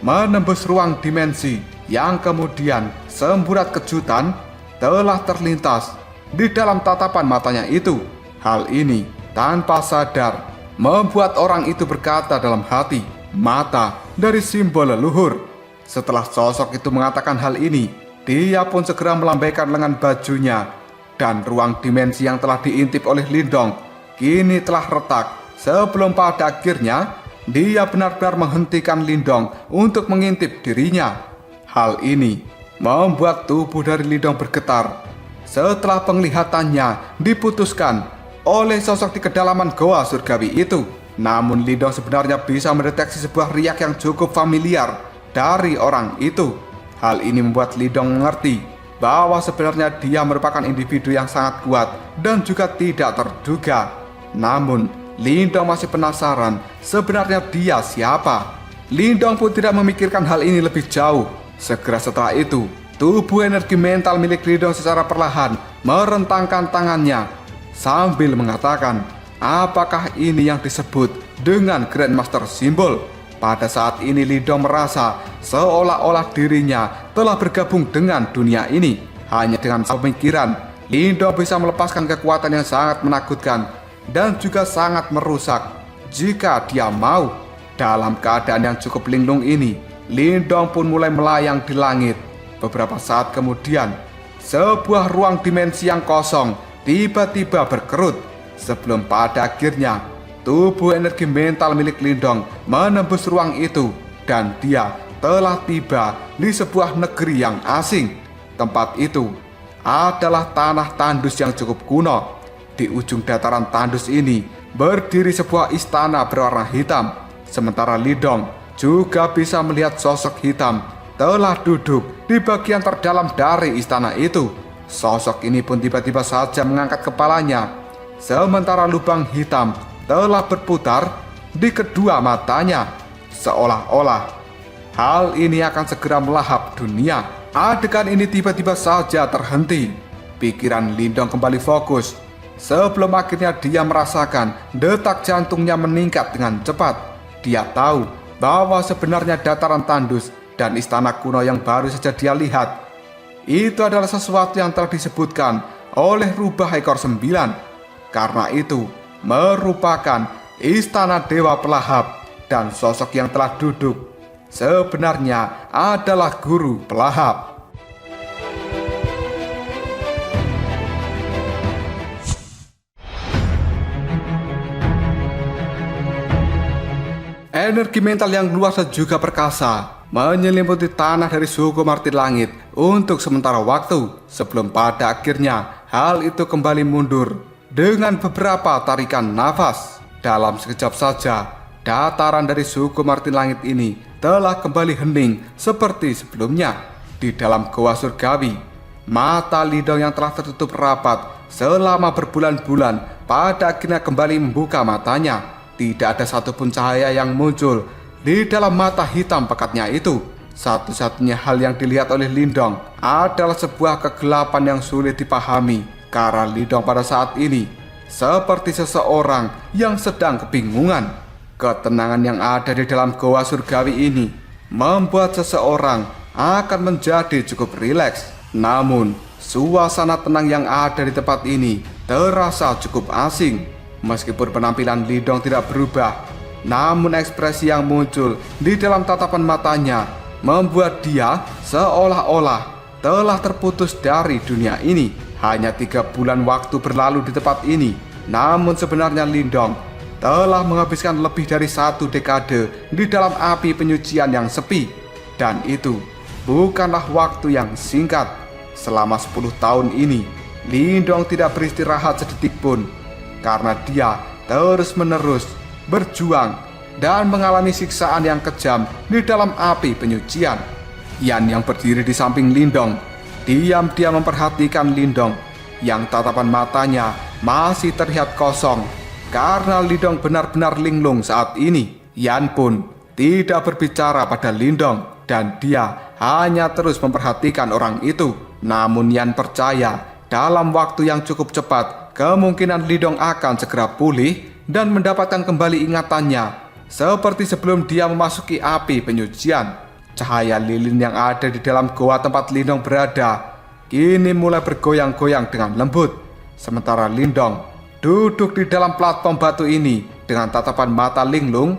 Speaker 1: menembus ruang dimensi, yang kemudian semburat kejutan telah terlintas di dalam tatapan matanya itu. Hal ini tanpa sadar membuat orang itu berkata dalam hati, mata dari simbol leluhur. Setelah sosok itu mengatakan hal ini, dia pun segera melambaikan lengan bajunya, dan ruang dimensi yang telah diintip oleh Lindong kini telah retak. Sebelum pada akhirnya dia benar-benar menghentikan Lindong untuk mengintip dirinya. Hal ini membuat tubuh dari Lindong bergetar setelah penglihatannya diputuskan oleh sosok di kedalaman goa surgawi itu. Namun Lindong sebenarnya bisa mendeteksi sebuah riak yang cukup familiar dari orang itu. Hal ini membuat Lindong mengerti bahwa sebenarnya dia merupakan individu yang sangat kuat dan juga tidak terduga. Namun Lindong masih penasaran sebenarnya dia siapa. Lindong pun tidak memikirkan hal ini lebih jauh. Segera setelah itu, tubuh energi mental milik Lindong secara perlahan merentangkan tangannya sambil mengatakan, apakah ini yang disebut dengan Grandmaster Simbol? Pada saat ini Lindong merasa seolah-olah dirinya telah bergabung dengan dunia ini. Hanya dengan pemikiran, Lindong bisa melepaskan kekuatan yang sangat menakutkan dan juga sangat merusak jika dia mau. Dalam keadaan yang cukup linglung ini, Lindong pun mulai melayang di langit. Beberapa saat kemudian, sebuah ruang dimensi yang kosong tiba-tiba berkerut, sebelum pada akhirnya tubuh energi mental milik Lindong menembus ruang itu, dan dia telah tiba di sebuah negeri yang asing. Tempat itu adalah tanah tandus yang cukup kuno. Di ujung dataran tandus ini berdiri sebuah istana berwarna hitam. Sementara Lindong juga bisa melihat sosok hitam telah duduk di bagian terdalam dari istana itu. Sosok ini pun tiba-tiba saja mengangkat kepalanya, sementara lubang hitam telah berputar di kedua matanya, seolah-olah hal ini akan segera melahap dunia. Adegan ini tiba-tiba saja terhenti. Pikiran Lindong kembali fokus, sebelum akhirnya dia merasakan detak jantungnya meningkat dengan cepat. Dia tahu bahwa sebenarnya dataran tandus dan istana kuno yang baru saja dia lihat itu adalah sesuatu yang telah disebutkan oleh Rubah Ekor 9. Karena itu merupakan istana Dewa Pelahap, dan sosok yang telah duduk sebenarnya adalah Guru Pelahap. Energi mental yang luas dan juga perkasa menyelimuti tanah dari suku Martir Langit untuk sementara waktu, sebelum pada akhirnya hal itu kembali mundur dengan beberapa tarikan nafas. Dalam sekejap saja, dataran dari suku Martir Langit ini telah kembali hening seperti sebelumnya. Di dalam goa surgawi, mata Lindong yang telah tertutup rapat selama berbulan-bulan pada akhirnya kembali membuka matanya. Tidak ada satupun cahaya yang muncul di dalam mata hitam pekatnya itu. Satu-satunya hal yang dilihat oleh Lindong adalah sebuah kegelapan yang sulit dipahami, karena Lindong pada saat ini seperti seseorang yang sedang kebingungan. Ketenangan yang ada di dalam goa surgawi ini membuat seseorang akan menjadi cukup rileks. Namun, suasana tenang yang ada di tempat ini terasa cukup asing. Meskipun penampilan Lindong tidak berubah, namun ekspresi yang muncul di dalam tatapan matanya membuat dia seolah-olah telah terputus dari dunia ini. Hanya 3 bulan waktu berlalu di tempat ini, namun sebenarnya Lindong telah menghabiskan lebih dari 1 dekade di dalam api penyucian yang sepi. Dan itu bukanlah waktu yang singkat. Selama 10 tahun ini, Lindong tidak beristirahat sedetik pun, karena dia terus-menerus berjuang dan mengalami siksaan yang kejam di dalam api penyucian. Yan yang berdiri di samping Lindong diam-diam memperhatikan Lindong yang tatapan matanya masih terlihat kosong karena Lindong benar-benar linglung saat ini. Yan pun tidak berbicara pada Lindong dan dia hanya terus memperhatikan orang itu. Namun Yan percaya dalam waktu yang cukup cepat kemungkinan Lindong akan segera pulih dan mendapatkan kembali ingatannya seperti sebelum dia memasuki api penyucian. Cahaya lilin yang ada di dalam goa tempat Lindong berada kini mulai bergoyang-goyang dengan lembut. Sementara Lindong duduk di dalam platform batu ini dengan tatapan mata linglung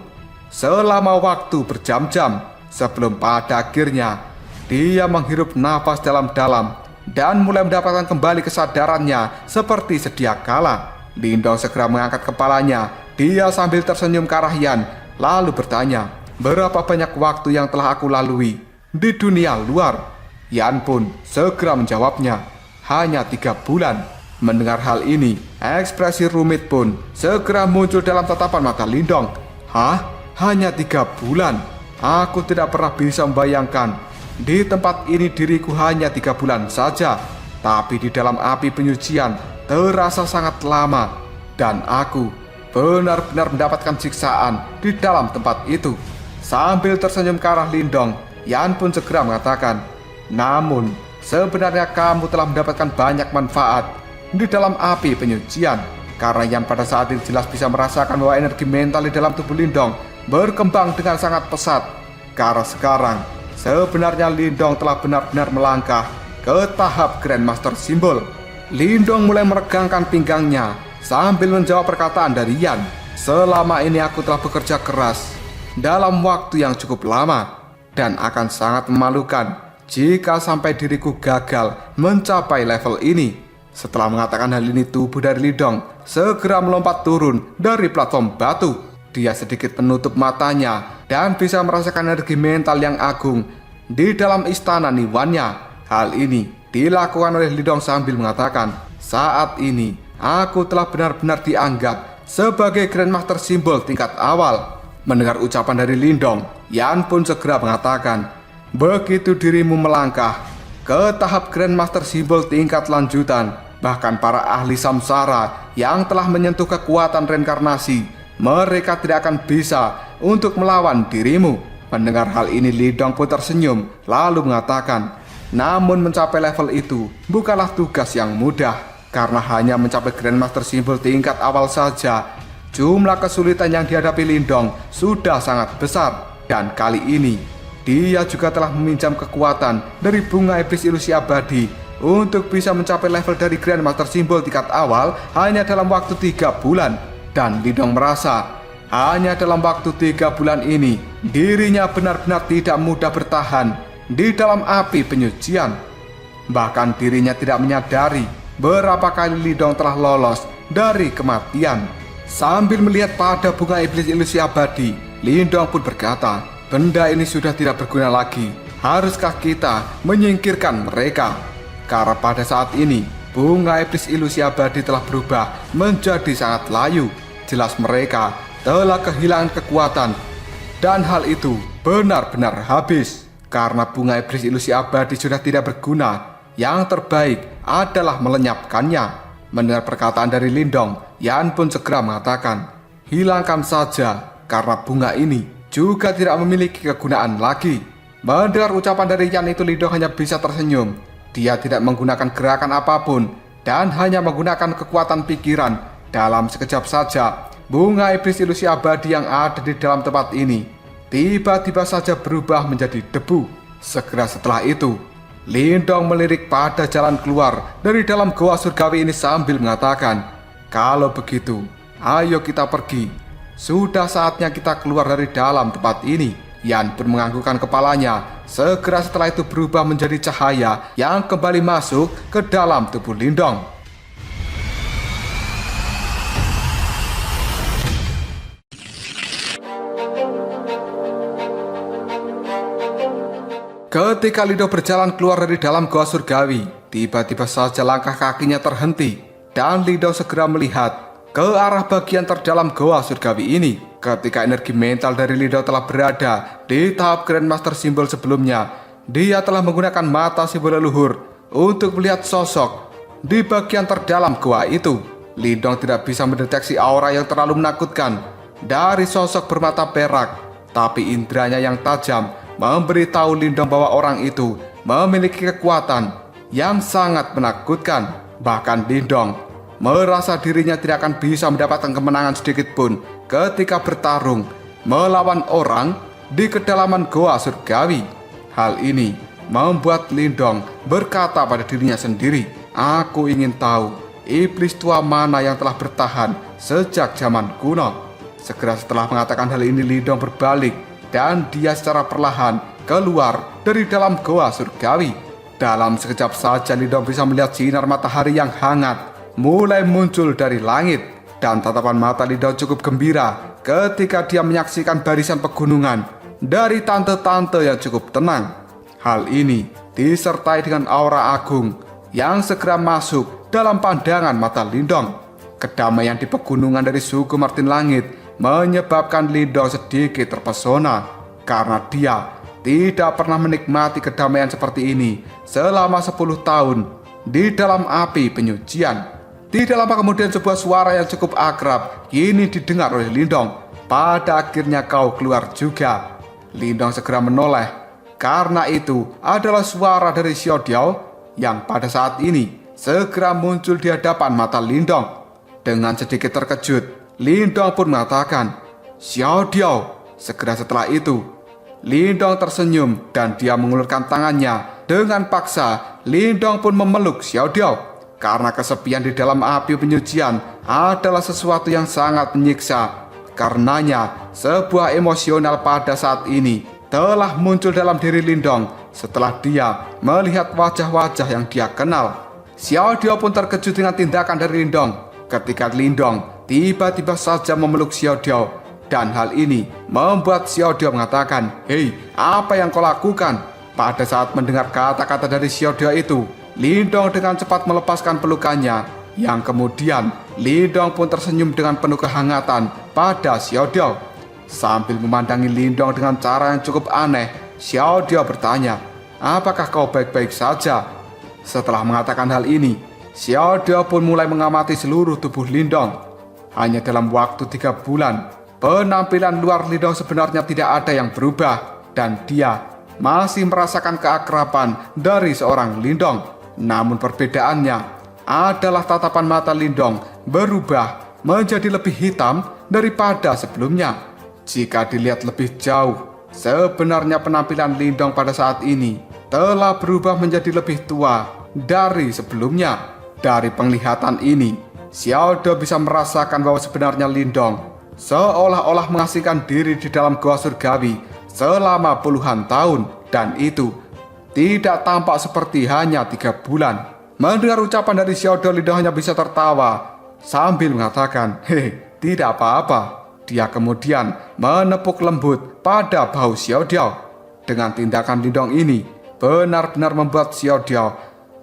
Speaker 1: selama waktu berjam-jam, sebelum pada akhirnya dia menghirup nafas dalam-dalam dan mulai mendapatkan kembali kesadarannya seperti sedia kala. Lindong segera mengangkat kepalanya. Dia sambil tersenyum ke arah Yan, lalu bertanya, "Berapa banyak waktu yang telah aku lalui di dunia luar?" Yan pun segera menjawabnya, "Hanya 3 bulan." Mendengar hal ini, ekspresi rumit pun segera muncul dalam tatapan mata Lindong. "Hah? Hanya 3 bulan? Aku tidak pernah bisa membayangkan. Di tempat ini diriku hanya 3 bulan saja, tapi di dalam api penyucian terasa sangat lama, dan aku benar-benar mendapatkan siksaan di dalam tempat itu." Sambil tersenyum ke arah Lindong, Yan pun segera mengatakan, "Namun sebenarnya kamu telah mendapatkan banyak manfaat di dalam api penyucian." Karena Yan pada saat itu jelas bisa merasakan bahwa energi mental di dalam tubuh Lindong berkembang dengan sangat pesat. Karena sekarang sebenarnya Lindong telah benar-benar melangkah ke tahap Grandmaster Simbol. Lindong mulai meregangkan pinggangnya sambil menjawab perkataan dari Yan. "Selama ini aku telah bekerja keras dalam waktu yang cukup lama, dan akan sangat memalukan jika sampai diriku gagal mencapai level ini." Setelah mengatakan hal ini, tubuh dari Lindong segera melompat turun dari platform batu. Dia sedikit menutup matanya dan bisa merasakan energi mental yang agung di dalam istana Niwannya. Hal ini dilakukan oleh Lindong sambil mengatakan, "Saat ini aku telah benar-benar dianggap sebagai Grandmaster Simbol tingkat awal. Mendengar ucapan dari Lindong, Yan pun segera mengatakan, begitu dirimu melangkah ke tahap Grandmaster Simbol tingkat lanjutan, bahkan para ahli samsara yang telah menyentuh kekuatan reinkarnasi, mereka tidak akan bisa untuk melawan dirimu. Mendengar hal ini, Lindong pun tersenyum lalu mengatakan, namun mencapai level itu bukanlah tugas yang mudah, karena hanya mencapai Grandmaster Simbol tingkat awal saja jumlah kesulitan yang dihadapi Lindong sudah sangat besar. Dan kali ini dia juga telah meminjam kekuatan dari bunga iblis ilusi abadi untuk bisa mencapai level dari Grandmaster Simbol tingkat awal hanya dalam waktu 3 bulan. Dan Lindong merasa hanya dalam waktu 3 bulan ini dirinya benar-benar tidak mudah bertahan di dalam api penyucian. Bahkan dirinya tidak menyadari berapa kali Lindong telah lolos dari kematian. Sambil melihat pada bunga iblis ilusi abadi, Lindong pun berkata, benda ini sudah tidak berguna lagi. Haruskah kita menyingkirkan mereka? Karena pada saat ini bunga iblis ilusi abadi telah berubah menjadi sangat layu. Jelas mereka telah kehilangan kekuatan, dan hal itu benar-benar habis. Karena bunga iblis ilusi abadi sudah tidak berguna, yang terbaik adalah melenyapkannya. Mendengar perkataan dari Lindong, Yan pun segera mengatakan, hilangkan saja, karena bunga ini juga tidak memiliki kegunaan lagi. Mendengar ucapan dari Yan itu, Lindong hanya bisa tersenyum. Dia tidak menggunakan gerakan apapun dan hanya menggunakan kekuatan pikiran. Dalam sekejap saja, bunga iblis ilusi abadi yang ada di dalam tempat ini tiba-tiba saja berubah menjadi debu. Segera setelah itu, Lindong melirik pada jalan keluar dari dalam goa surgawi ini sambil mengatakan, kalau begitu, ayo kita pergi. Sudah saatnya kita keluar dari dalam tempat ini. Yan pun menganggukkan kepalanya. Segera setelah itu berubah menjadi cahaya yang kembali masuk ke dalam tubuh Lindong. Ketika Lindong berjalan keluar dari dalam goa surgawi, tiba-tiba saja langkah kakinya terhenti, dan Lindong segera melihat ke arah bagian terdalam goa surgawi ini. Ketika energi mental dari Lindong telah berada di tahap Grandmaster Simbol sebelumnya, dia telah menggunakan mata simbol leluhur untuk melihat sosok di bagian terdalam goa itu. Lindong tidak bisa mendeteksi aura yang terlalu menakutkan dari sosok bermata perak, tapi indranya yang tajam memberitahu Lindong bahwa orang itu memiliki kekuatan yang sangat menakutkan. Bahkan Lindong merasa dirinya tidak akan bisa mendapatkan kemenangan sedikit pun ketika bertarung melawan orang di kedalaman goa surgawi. Hal ini membuat Lindong berkata pada dirinya sendiri, aku ingin tahu iblis tua mana yang telah bertahan sejak zaman kuno. Segera setelah mengatakan hal ini, Lindong berbalik dan dia secara perlahan keluar dari dalam goa surgawi. Dalam sekejap saja Lindong bisa melihat sinar matahari yang hangat mulai muncul dari langit, dan tatapan mata Lindong cukup gembira ketika dia menyaksikan barisan pegunungan dari tante-tante yang cukup tenang. Hal ini disertai dengan aura agung yang segera masuk dalam pandangan mata Lindong. Kedamaian di pegunungan dari suku Martin Langit menyebabkan Lindong sedikit terpesona, karena dia tidak pernah menikmati kedamaian seperti ini selama 10 tahun di dalam api penyucian. Tidak lama kemudian sebuah suara yang cukup akrab kini didengar oleh Lindong. Pada akhirnya kau keluar juga. Lindong segera menoleh, karena itu adalah suara dari Xiao Diao yang pada saat ini segera muncul di hadapan mata Lindong. Dengan sedikit terkejut, Lindong pun mengatakan, Xiao Diao. Segera setelah itu, Lindong tersenyum dan dia mengulurkan tangannya. Dengan paksa, Lindong pun memeluk Xiao Diao. Karena kesepian di dalam api penyucian adalah sesuatu yang sangat menyiksa. Karenanya, sebuah emosional pada saat ini telah muncul dalam diri Lindong setelah dia melihat wajah-wajah yang dia kenal. Xiao Diao pun terkejut dengan tindakan dari Lindong. Ketika Lindong tiba-tiba saja memeluk Xiao Diao, dan hal ini membuat Xiao Diao mengatakan, hei, apa yang kau lakukan? Pada saat mendengar kata-kata dari Xiao Diao itu, Lindong dengan cepat melepaskan pelukannya Yang kemudian Lindong pun tersenyum dengan penuh kehangatan pada Xiao Diao. Sambil memandangi Lindong dengan cara yang cukup aneh, Xiao Diao bertanya, "Apakah kau baik-baik saja?" Setelah mengatakan hal ini, Xiao Diao pun mulai mengamati seluruh tubuh Lindong. Hanya dalam waktu 3 bulan, penampilan luar Lindong sebenarnya tidak ada yang berubah, dan dia masih merasakan keakraban dari seorang Lindong. Namun perbedaannya adalah tatapan mata Lindong berubah menjadi lebih hitam daripada sebelumnya. Jika dilihat lebih jauh, sebenarnya penampilan Lindong pada saat ini telah berubah menjadi lebih tua dari sebelumnya. Dari penglihatan ini, Xiao Diao bisa merasakan bahwa sebenarnya Lindong seolah-olah mengasingkan diri di dalam goa surgawi selama puluhan tahun, dan itu tidak tampak seperti hanya 3 bulan. Mendengar ucapan dari Xiao Diao, Lindong hanya bisa tertawa sambil mengatakan, "Hehe, tidak apa-apa." Dia kemudian menepuk lembut pada bahu Xiao Diao. Dengan tindakan Lindong ini benar-benar membuat Xiao Diao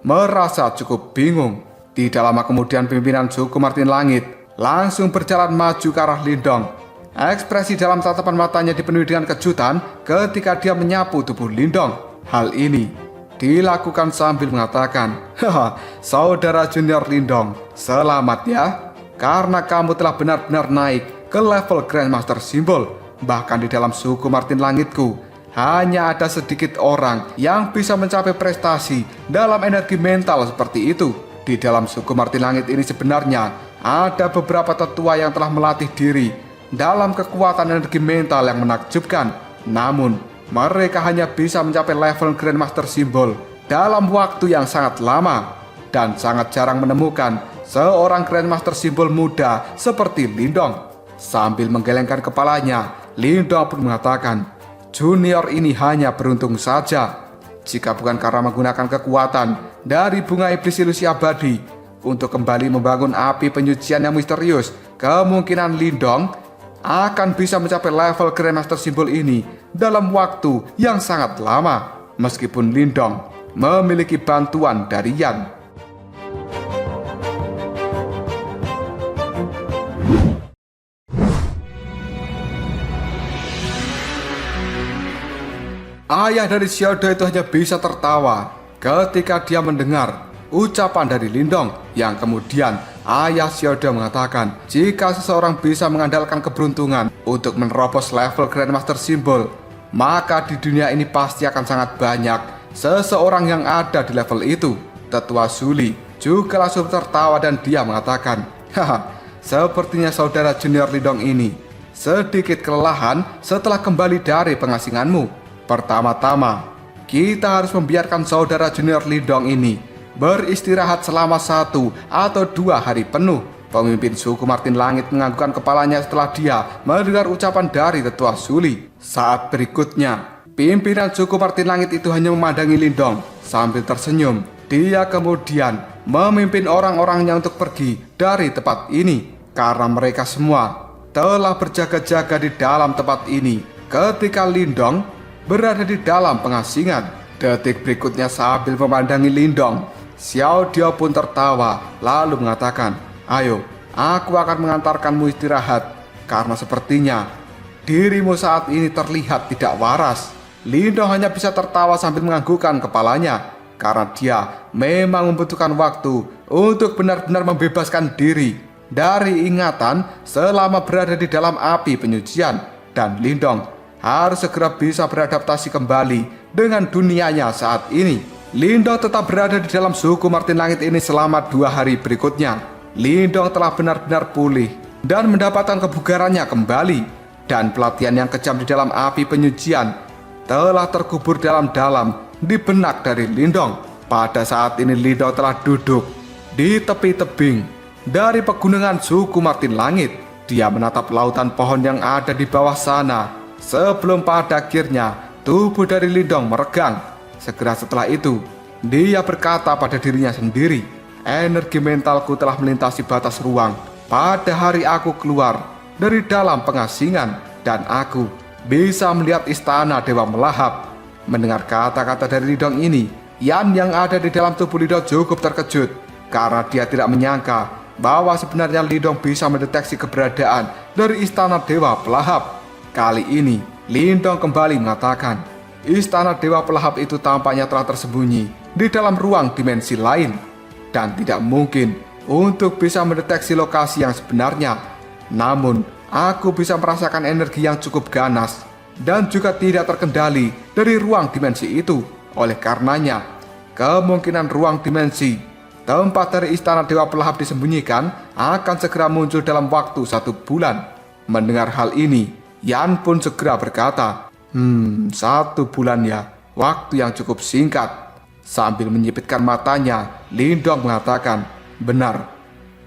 Speaker 1: merasa cukup bingung. Tidak lama kemudian pimpinan suku Martin Langit langsung berjalan maju ke arah Lindong. Ekspresi dalam tatapan matanya dipenuhi dengan kejutan ketika dia menyapu tubuh Lindong. Hal ini dilakukan sambil mengatakan, "Haha, saudara junior Lindong, selamat ya. Karena kamu telah benar-benar naik ke level Grandmaster Simbol. Bahkan di dalam suku Martin Langitku, hanya ada sedikit orang yang bisa mencapai prestasi dalam energi mental seperti itu. Di dalam suku Martin Langit ini sebenarnya ada beberapa tetua yang telah melatih diri dalam kekuatan energi mental yang menakjubkan. Namun, mereka hanya bisa mencapai level Grandmaster Simbol dalam waktu yang sangat lama, dan sangat jarang menemukan seorang Grandmaster Simbol muda seperti Lindong." Sambil menggelengkan kepalanya, Lindong pun mengatakan, "Junior ini hanya beruntung saja. Jika bukan karena menggunakan kekuatan dari bunga iblis ilusi abadi untuk kembali membangun api penyucian yang misterius, kemungkinan Lindong akan bisa mencapai level Grandmaster Simbol ini dalam waktu yang sangat lama, meskipun Lindong memiliki bantuan dari Yan." Ayah dari Xiao Diao itu hanya bisa tertawa ketika dia mendengar ucapan dari Lindong, yang kemudian ayah Xiao Diao mengatakan, jika seseorang bisa mengandalkan keberuntungan untuk menerobos level Grandmaster Simbol, maka di dunia ini pasti akan sangat banyak seseorang yang ada di level itu. Tetua Zuli juga langsung tertawa dan dia mengatakan, "Haha, sepertinya saudara junior Lindong ini sedikit kelelahan setelah kembali dari pengasinganmu. Pertama-tama, kita harus membiarkan saudara junior Lindong ini beristirahat selama 1 atau 2 hari penuh." Pemimpin suku Martin Langit menganggukkan kepalanya setelah dia mendengar ucapan dari Tetua Zuli. Saat berikutnya, pimpinan suku Martin Langit itu hanya memandangi Lindong sambil tersenyum. Dia kemudian memimpin orang-orangnya untuk pergi dari tempat ini, karena mereka semua telah berjaga-jaga di dalam tempat ini ketika Lindong berada di dalam pengasingan. Detik berikutnya sambil memandangi Lindong, Xiao Diao pun tertawa lalu mengatakan, "Ayo, aku akan mengantarkanmu istirahat, karena sepertinya dirimu saat ini terlihat tidak waras." Lindong hanya bisa tertawa sambil menganggukkan kepalanya, karena dia memang membutuhkan waktu untuk benar-benar membebaskan diri dari ingatan selama berada di dalam api penyucian, dan Lindong harus segera bisa beradaptasi kembali dengan dunianya saat ini. Lindong tetap berada di dalam suku Martin Langit ini selama 2 hari berikutnya. Lindong telah benar-benar pulih dan mendapatkan kebugarannya kembali, dan pelatihan yang kejam di dalam api penyucian telah terkubur dalam-dalam di benak dari Lindong. Pada saat ini Lindong telah duduk di tepi tebing dari pegunungan suku Martin Langit. Dia menatap lautan pohon yang ada di bawah sana, sebelum pada akhirnya tubuh dari Lindong meregang. Segera setelah itu, dia berkata pada dirinya sendiri, "Energi mentalku telah melintasi batas ruang pada hari aku keluar dari dalam pengasingan, dan aku bisa melihat istana Dewa Melahap." Mendengar kata-kata dari Lindong ini, Yan yang ada di dalam tubuh Lindong cukup terkejut karena dia tidak menyangka bahwa sebenarnya Lindong bisa mendeteksi keberadaan dari Istana Dewa Pelahap. Kali ini, Lindong kembali mengatakan, Istana Dewa Pelahap itu tampaknya telah tersembunyi di dalam ruang dimensi lain, dan tidak mungkin untuk bisa mendeteksi lokasi yang sebenarnya. Namun, aku bisa merasakan energi yang cukup ganas dan juga tidak terkendali dari ruang dimensi itu. Oleh karenanya, kemungkinan ruang dimensi tempat dari Istana Dewa Pelahap disembunyikan akan segera muncul dalam waktu 1 bulan. Mendengar hal ini, Yan pun segera berkata, 1 bulan ya, waktu yang cukup singkat. Sambil menyipitkan matanya, Lindong mengatakan, benar,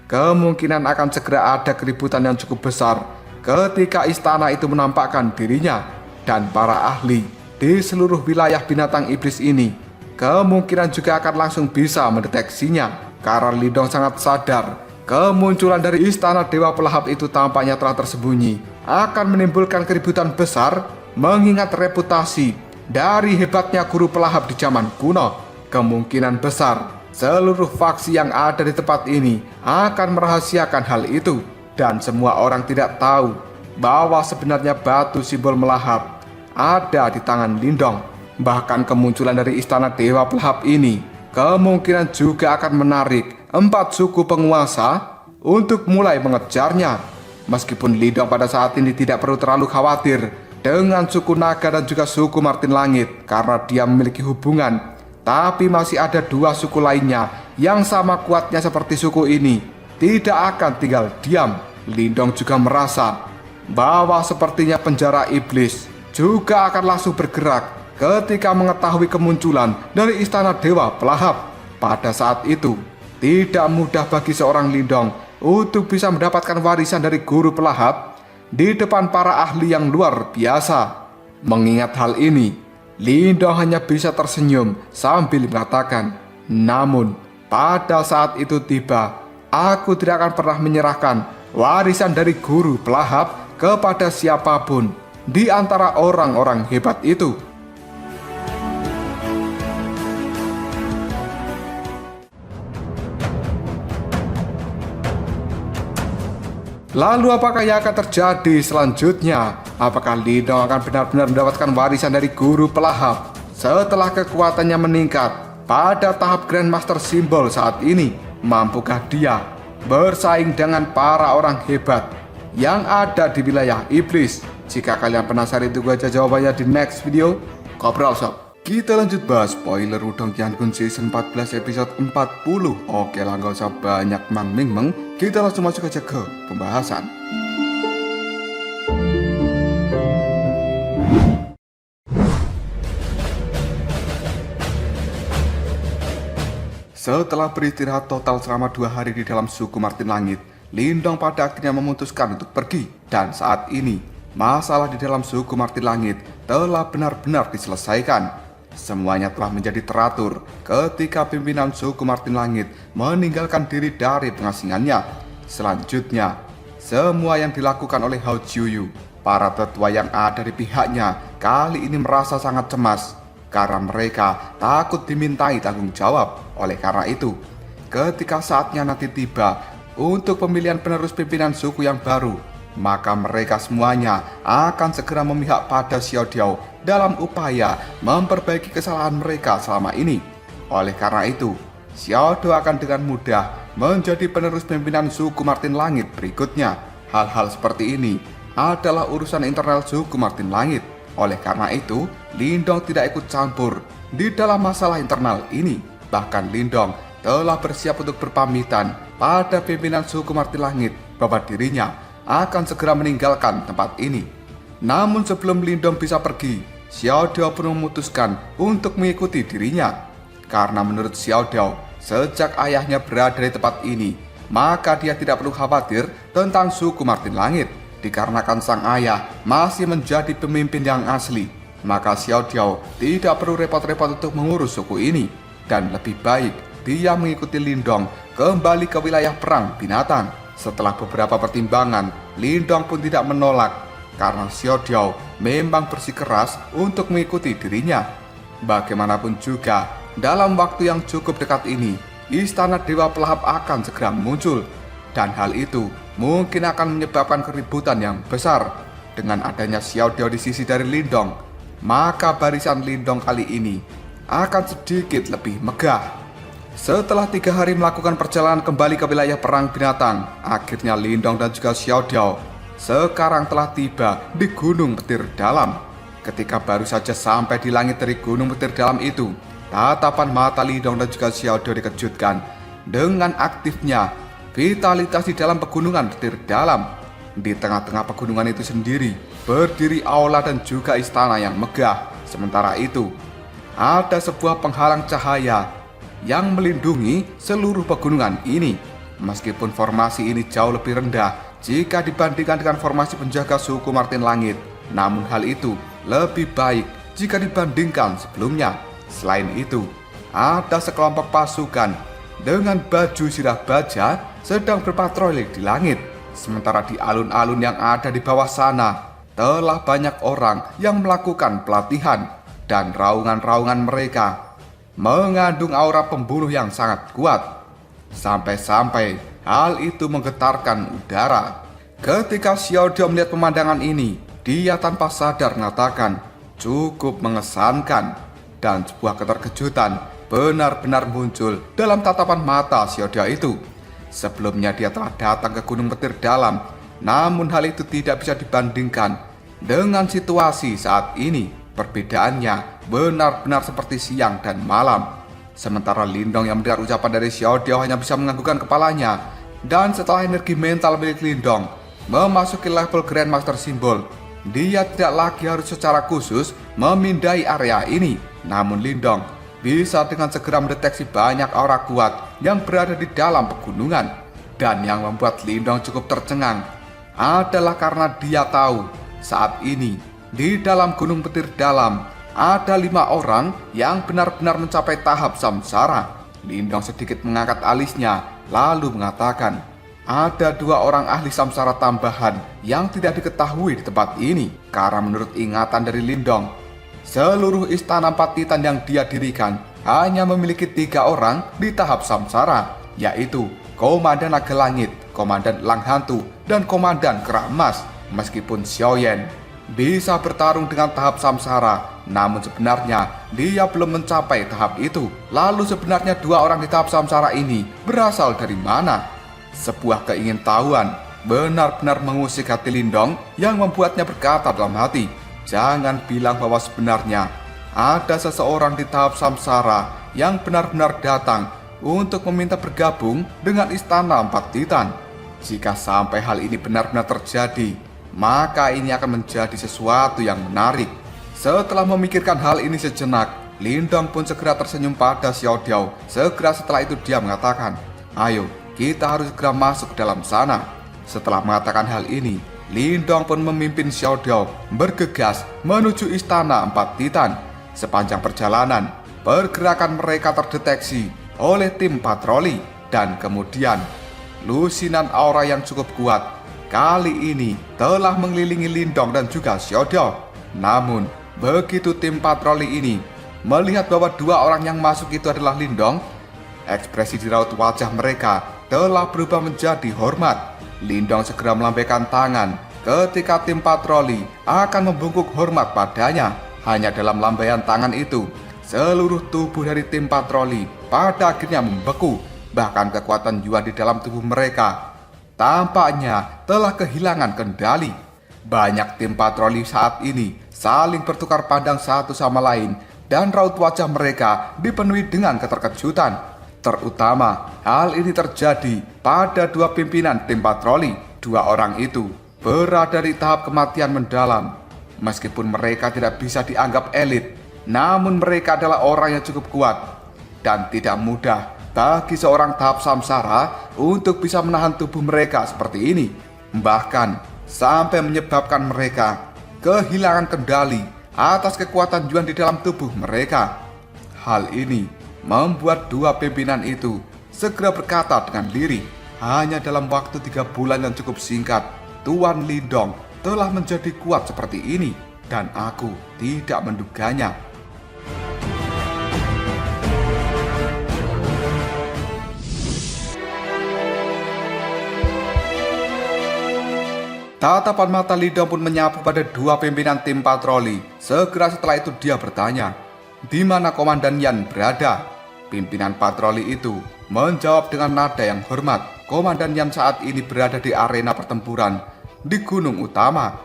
Speaker 1: kemungkinan akan segera ada keributan yang cukup besar ketika istana itu menampakkan dirinya. Dan para ahli di seluruh wilayah binatang iblis ini kemungkinan juga akan langsung bisa mendeteksinya, karena Lindong sangat sadar kemunculan dari Istana Dewa Pelahap itu tampaknya telah tersembunyi akan menimbulkan keributan besar. Mengingat reputasi dari hebatnya guru pelahap di zaman kuno, kemungkinan besar seluruh faksi yang ada di tempat ini akan merahasiakan hal itu, dan semua orang tidak tahu bahwa sebenarnya batu simbol melahap ada di tangan Lindong. Bahkan kemunculan dari Istana Dewa Pelahap ini kemungkinan juga akan menarik 4 suku penguasa untuk mulai mengejarnya. Meskipun Lindong pada saat ini tidak perlu terlalu khawatir dengan suku naga dan juga suku Martin Langit karena dia memiliki hubungan, tapi masih ada 2 suku lainnya yang sama kuatnya seperti suku ini tidak akan tinggal diam. Lindong juga merasa bahwa sepertinya penjara iblis juga akan langsung bergerak ketika mengetahui kemunculan dari Istana Dewa Pelahap. Pada saat itu, tidak mudah bagi seorang Lindong untuk bisa mendapatkan warisan dari guru pelahap di depan para ahli yang luar biasa. Mengingat hal ini, Lindong hanya bisa tersenyum sambil mengatakan, namun pada saat itu tiba, aku tidak akan pernah menyerahkan warisan dari guru pelahap kepada siapapun di antara orang-orang hebat itu. Lalu apakah yang akan terjadi selanjutnya? Apakah Lindong akan benar-benar mendapatkan warisan dari guru pelahap setelah kekuatannya meningkat pada tahap Grandmaster Simbol saat ini? Mampukah dia bersaing dengan para orang hebat yang ada di wilayah iblis? Jika kalian penasaran, tunggu aja jawabannya di next video. Ngobrol sob. Kita lanjut bahas spoiler Wudong Qiankun Season 14 episode 40. Oke lah, gak usah banyak mang-ming-meng, kita langsung masuk aja ke pembahasan. Setelah beristirahat total selama 2 hari di dalam suku Martin Langit, Lindong pada akhirnya memutuskan untuk pergi. Dan saat ini, masalah di dalam suku Martin Langit telah benar-benar diselesaikan. Semuanya telah menjadi teratur ketika pimpinan suku Martin Langit meninggalkan diri dari pengasingannya. Selanjutnya, semua yang dilakukan oleh Hao Jiuyu, para tetua yang ada di pihaknya, kali ini merasa sangat cemas karena mereka takut dimintai tanggung jawab. Oleh karena itu, ketika saatnya nanti tiba untuk pemilihan penerus pimpinan suku yang baru, maka mereka semuanya akan segera memihak pada Xiao Diao dalam upaya memperbaiki kesalahan mereka selama ini. Oleh karena itu, Xiao Diao akan dengan mudah menjadi penerus pimpinan suku Martin Langit berikutnya. Hal-hal seperti ini adalah urusan internal suku Martin Langit. Oleh karena itu, Lindong tidak ikut campur di dalam masalah internal ini. Bahkan Lindong telah bersiap untuk berpamitan pada pimpinan suku Martin Langit bahwa dirinya akan segera meninggalkan tempat ini. Namun sebelum Lindong bisa pergi, Xiao Diao pun memutuskan untuk mengikuti dirinya. Karena menurut Xiao Diao, sejak ayahnya berada di tempat ini, maka dia tidak perlu khawatir tentang suku Martin Langit. Dikarenakan sang ayah masih menjadi pemimpin yang asli, maka Xiao Diao tidak perlu repot-repot untuk mengurus suku ini. Dan lebih baik dia mengikuti Lindong kembali ke wilayah perang binatang. Setelah beberapa pertimbangan, Lindong pun tidak menolak karena Xiao Diao memang bersikeras untuk mengikuti dirinya. Bagaimanapun juga, dalam waktu yang cukup dekat ini, istana Dewa Pelahap akan segera muncul. Dan hal itu mungkin akan menyebabkan keributan yang besar. Dengan adanya Xiao Diao di sisi dari Lindong, maka barisan Lindong kali ini akan sedikit lebih megah. Setelah 3 hari melakukan perjalanan kembali ke wilayah perang binatang, akhirnya Lindong dan juga Xiao Diao sekarang telah tiba di Gunung Petir Dalam. Ketika baru saja sampai di langit dari Gunung Petir Dalam itu, tatapan mata Lindong dan juga Xiao Diao dikejutkan dengan aktifnya vitalitas di dalam pegunungan Petir Dalam. Di tengah-tengah pegunungan itu sendiri berdiri aula dan juga istana yang megah. Sementara itu, ada sebuah penghalang cahaya yang melindungi seluruh pegunungan ini. Meskipun formasi ini jauh lebih rendah jika dibandingkan dengan formasi penjaga suku Martin Langit, namun hal itu lebih baik jika dibandingkan sebelumnya. Selain itu, ada sekelompok pasukan dengan baju sirah baja sedang berpatroli di langit. Sementara di alun-alun yang ada di bawah sana, telah banyak orang yang melakukan pelatihan, dan raungan-raungan mereka mengandung aura pembunuh yang sangat kuat. Sampai-sampai hal itu menggetarkan udara. Ketika Xiao Diao melihat pemandangan ini, dia tanpa sadar mengatakan, "Cukup mengesankan." Dan sebuah keterkejutan benar-benar muncul dalam tatapan mata Xiao Diao itu. Sebelumnya dia telah datang ke Gunung Petir Dalam, namun hal itu tidak bisa dibandingkan dengan situasi saat ini. Perbedaannya benar-benar seperti siang dan malam. Sementara Lindong yang mendengar ucapan dari Xiao Diao hanya bisa menganggukkan kepalanya. Dan setelah energi mental milik Lindong memasuki level Grandmaster Simbol, dia tidak lagi harus secara khusus memindai area ini. Namun Lindong bisa dengan segera mendeteksi banyak aura kuat yang berada di dalam pegunungan. Dan yang membuat Lindong cukup tercengang adalah karena dia tahu saat ini di dalam Gunung Petir Dalam ada 5 orang yang benar-benar mencapai tahap samsara. Lindong sedikit mengangkat alisnya lalu mengatakan, ada 2 orang ahli samsara tambahan yang tidak diketahui di tempat ini. Karena menurut ingatan dari Lindong, seluruh istana 4 titan yang dia dirikan hanya memiliki 3 orang di tahap samsara, yaitu Komandan Naga Langit, Komandan Elang Hantu, dan Komandan Kera Emas. Meskipun Xiaoyan bisa bertarung dengan tahap samsara, namun sebenarnya dia belum mencapai tahap itu. Lalu sebenarnya 2 orang di tahap samsara ini berasal dari mana? Sebuah keingintahuan benar-benar mengusik hati Lindong yang membuatnya berkata dalam hati, jangan bilang bahwa sebenarnya ada seseorang di tahap samsara yang benar-benar datang untuk meminta bergabung dengan istana 4 titan. Jika sampai hal ini benar-benar terjadi, maka ini akan menjadi sesuatu yang menarik. Setelah memikirkan hal ini sejenak, Lindong pun segera tersenyum pada Xiao Diao. Segera setelah itu dia mengatakan, ayo kita harus segera masuk ke dalam sana. Setelah mengatakan hal ini, Lindong pun memimpin Xiao Diao bergegas menuju istana 4 titan. Sepanjang perjalanan, pergerakan mereka terdeteksi oleh tim patroli, dan kemudian lusinan aura yang cukup kuat kali ini telah mengelilingi Lindong dan juga Xiao Diao. Namun, begitu tim patroli ini melihat bahwa 2 orang yang masuk itu adalah Lindong, ekspresi di raut wajah mereka telah berubah menjadi hormat. Lindong segera melambaikan tangan ketika tim patroli akan membungkuk hormat padanya. Hanya dalam lambaian tangan itu, seluruh tubuh dari tim patroli pada akhirnya membeku. Bahkan kekuatan Yuan di dalam tubuh mereka tampaknya telah kehilangan kendali. Banyak tim patroli saat ini saling bertukar pandang satu sama lain, dan raut wajah mereka dipenuhi dengan keterkejutan. Terutama hal ini terjadi pada 2 pimpinan tim patroli. 2 orang itu berada di tahap kematian mendalam. Meskipun mereka tidak bisa dianggap elit, namun mereka adalah orang yang cukup kuat. Dan tidak mudah bagi seorang tahap samsara untuk bisa menahan tubuh mereka seperti ini. Bahkan sampai menyebabkan mereka kehilangan kendali atas kekuatan Yuan di dalam tubuh mereka. Hal ini membuat 2 pimpinan itu segera berkata dengan lirih, hanya dalam waktu 3 bulan yang cukup singkat, Tuan Lindong telah menjadi kuat seperti ini, dan aku tidak menduganya. Tatapan mata Lindong pun menyapu pada dua pimpinan tim patroli. Segera setelah itu dia bertanya, "Di mana Komandan Yan berada?" Pimpinan patroli itu menjawab dengan nada yang hormat, "Komandan Yan saat ini berada di arena pertempuran di Gunung Utama.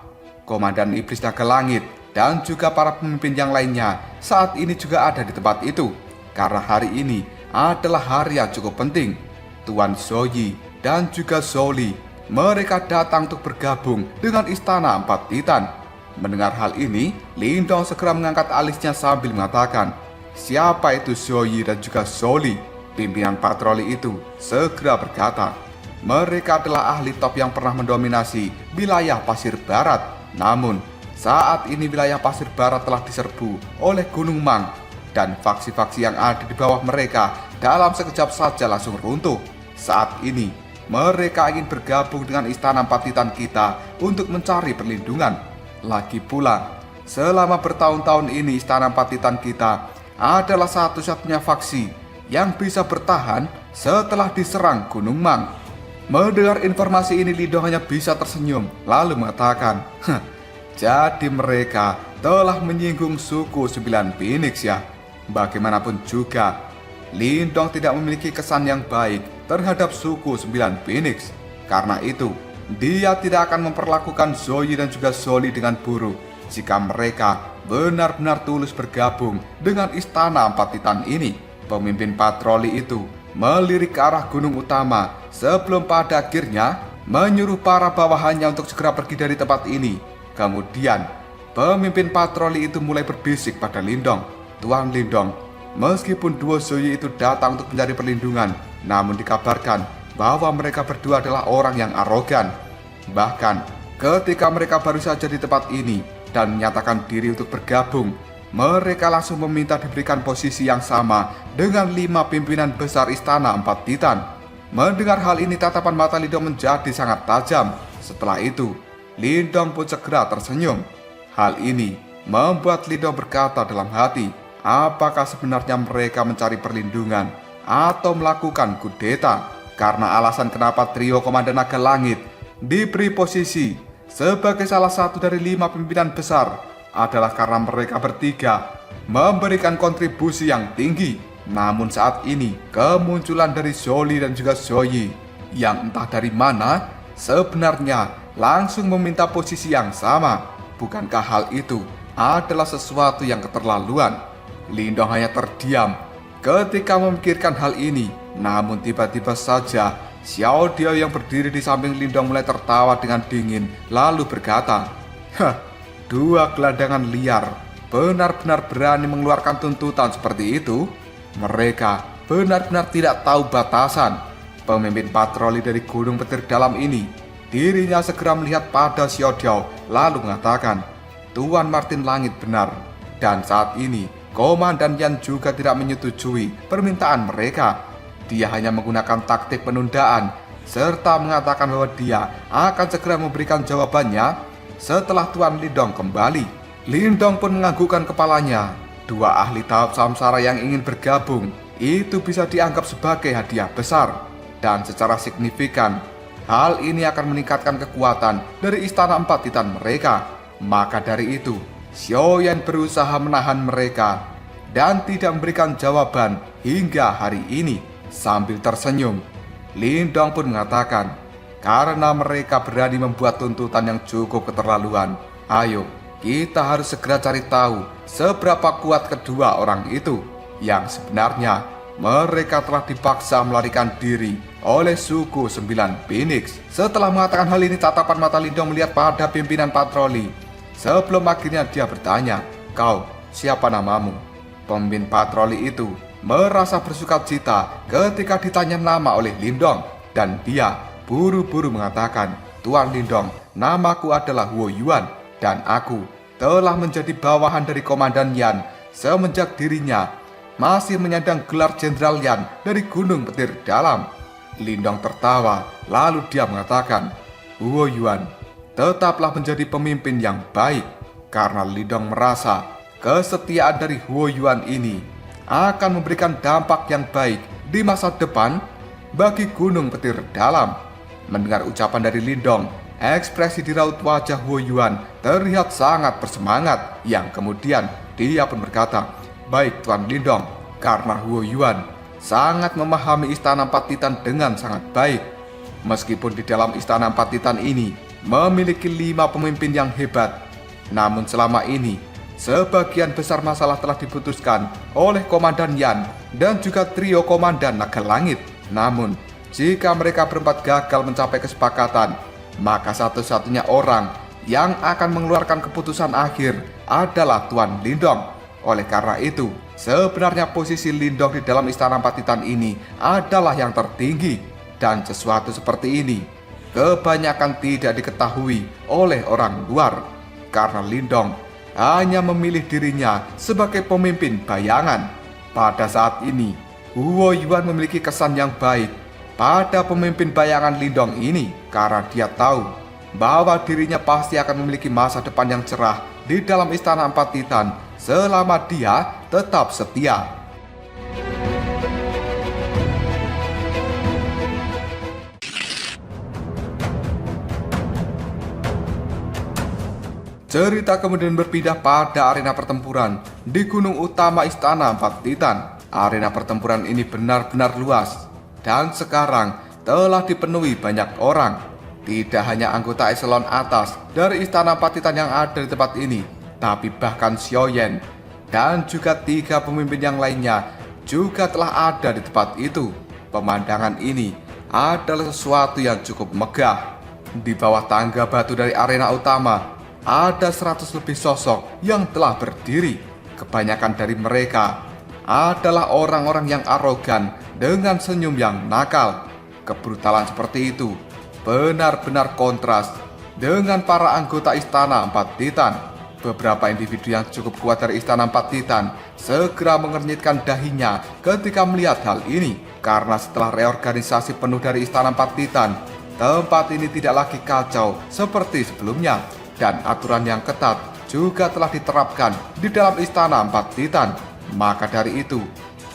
Speaker 1: Komandan Iblis Naga Langit dan juga para pemimpin yang lainnya saat ini juga ada di tempat itu. Karena hari ini adalah hari yang cukup penting. Tuan Zoyi dan juga Zoli, mereka datang untuk bergabung dengan Istana Empat Titan." Mendengar hal ini, Lindong segera mengangkat alisnya sambil mengatakan, "Siapa itu Zoyi dan juga Zoli?" Pimpinan patroli itu segera berkata, "Mereka adalah ahli top yang pernah mendominasi wilayah Pasir Barat. Namun, saat ini wilayah Pasir Barat telah diserbu oleh Gunung Mang, dan faksi-faksi yang ada di bawah mereka dalam sekejap saja langsung runtuh. Saat ini, mereka ingin bergabung dengan Istana Empat Titan kita untuk mencari perlindungan. Lagi pula, selama bertahun-tahun ini Istana Empat Titan kita adalah satu-satunya faksi yang bisa bertahan setelah diserang Gunung Mang." Mendengar informasi ini, Lindong hanya bisa tersenyum lalu mengatakan, "Jadi mereka telah menyinggung suku 9 Phoenix ya?" Bagaimanapun juga, Lindong tidak memiliki kesan yang baik terhadap suku 9 Phoenix. Karena itu, dia tidak akan memperlakukan Zoyi dan juga Zoli dengan buruk jika mereka benar-benar tulus bergabung dengan Istana Empat Titan ini. Pemimpin patroli itu melirik ke arah Gunung Utama sebelum pada akhirnya menyuruh para bawahannya untuk segera pergi dari tempat ini. Kemudian, pemimpin patroli itu mulai berbisik pada Lindong, "Tuan Lindong, meskipun duo Zoyi itu datang untuk mencari perlindungan, namun dikabarkan bahwa mereka berdua adalah orang yang arogan. Bahkan, ketika mereka baru saja di tempat ini dan menyatakan diri untuk bergabung, mereka langsung meminta diberikan posisi yang sama dengan 5 pimpinan besar Istana Empat Titan." Mendengar hal ini, tatapan mata Lindong menjadi sangat tajam. Setelah itu, Lindong pun segera tersenyum. Hal ini membuat Lindong berkata dalam hati, apakah sebenarnya mereka mencari perlindungan atau melakukan kudeta? Karena alasan kenapa trio Komandan Naga Langit diberi posisi sebagai salah satu dari 5 pimpinan besar adalah karena mereka bertiga memberikan kontribusi yang tinggi. Namun saat ini kemunculan dari Zoli dan juga Zoyi yang entah dari mana sebenarnya langsung meminta posisi yang sama. Bukankah hal itu adalah sesuatu yang keterlaluan? Lindong hanya terdiam ketika memikirkan hal ini. Namun tiba-tiba saja Xiao Diao yang berdiri di samping Lindong mulai tertawa dengan dingin lalu berkata, "Dua gelandangan liar benar-benar berani mengeluarkan tuntutan seperti itu. Mereka benar-benar tidak tahu batasan." Pemimpin patroli dari Gunung Petir Dalam ini, dirinya segera melihat pada Xiao Diao lalu mengatakan, "Tuan Martin Langit benar. Dan saat ini Komandan Yan juga tidak menyetujui permintaan mereka. Dia hanya menggunakan taktik penundaan serta mengatakan bahwa dia akan segera memberikan jawabannya setelah Tuan Lindong kembali." Lindong pun menganggukkan kepalanya. Dua ahli tahap samsara yang ingin bergabung itu bisa dianggap sebagai hadiah besar. Dan secara signifikan, hal ini akan meningkatkan kekuatan dari Istana Empat Titan mereka. Maka dari itu, Xiaoyan berusaha menahan mereka dan tidak memberikan jawaban hingga hari ini. Sambil tersenyum, Lindong pun mengatakan, "Karena mereka berani membuat tuntutan yang cukup keterlaluan, ayo kita harus segera cari tahu seberapa kuat kedua orang itu. Yang sebenarnya mereka telah dipaksa melarikan diri oleh suku 9 Phoenix." Setelah mengatakan hal ini, tatapan mata Lindong melihat pada pimpinan patroli. Sebelum akhirnya dia bertanya, "Kau, siapa namamu?" Pemimpin patroli itu merasa bersukacita ketika ditanya nama oleh Lindong, dan dia buru-buru mengatakan, "Tuan Lindong, namaku adalah Huo Yuan, dan aku telah menjadi bawahan dari Komandan Yan semenjak dirinya masih menyandang gelar Jenderal Yan dari Gunung Petir Dalam." Lindong tertawa, lalu dia mengatakan, "Huo Yuan, tetaplah menjadi pemimpin yang baik." Karena Lindong merasa kesetiaan dari Huo Yuan ini akan memberikan dampak yang baik di masa depan bagi Gunung Petir Dalam. Mendengar ucapan dari Lindong, ekspresi di raut wajah Huo Yuan terlihat sangat bersemangat, yang kemudian dia pun berkata, "Baik Tuan Lindong," karena Huo Yuan sangat memahami Istana Empat Titan dengan sangat baik. Meskipun di dalam Istana Empat Titan ini memiliki 5 pemimpin yang hebat, namun selama ini sebagian besar masalah telah diputuskan oleh Komandan Yan dan juga trio Komandan Naga Langit. Namun, jika mereka berempat gagal mencapai kesepakatan, maka satu-satunya orang yang akan mengeluarkan keputusan akhir adalah Tuan Lindong. Oleh karena itu, sebenarnya posisi Lindong di dalam Istana Empat Titan ini adalah yang tertinggi, dan sesuatu seperti ini kebanyakan tidak diketahui oleh orang luar, karena Lindong hanya memilih dirinya sebagai pemimpin bayangan. Pada saat ini, Huo Yuan memiliki kesan yang baik pada pemimpin bayangan Lindong ini, karena dia tahu bahwa dirinya pasti akan memiliki masa depan yang cerah di dalam Istana Empat Titan selama dia tetap setia. Cerita kemudian berpindah pada arena pertempuran di gunung utama Istana Empat Titan. Arena pertempuran ini benar-benar luas dan sekarang telah dipenuhi banyak orang. Tidak hanya anggota eselon atas dari Istana Empat Titan yang ada di tempat ini, tapi bahkan Xiaoyan dan juga 3 pemimpin yang lainnya juga telah ada di tempat itu. Pemandangan ini adalah sesuatu yang cukup megah. Di bawah tangga batu dari arena utama, ada 100 lebih sosok yang telah berdiri. Kebanyakan dari mereka adalah orang-orang yang arogan dengan senyum yang nakal. Kebrutalan seperti itu benar-benar kontras dengan para anggota Istana Empat Titan. Beberapa individu yang cukup kuat dari Istana Empat Titan segera mengernyitkan dahinya ketika melihat hal ini, karena setelah reorganisasi penuh dari Istana Empat Titan, tempat ini tidak lagi kacau seperti sebelumnya, dan aturan yang ketat juga telah diterapkan di dalam Istana Empat Titan. Maka dari itu,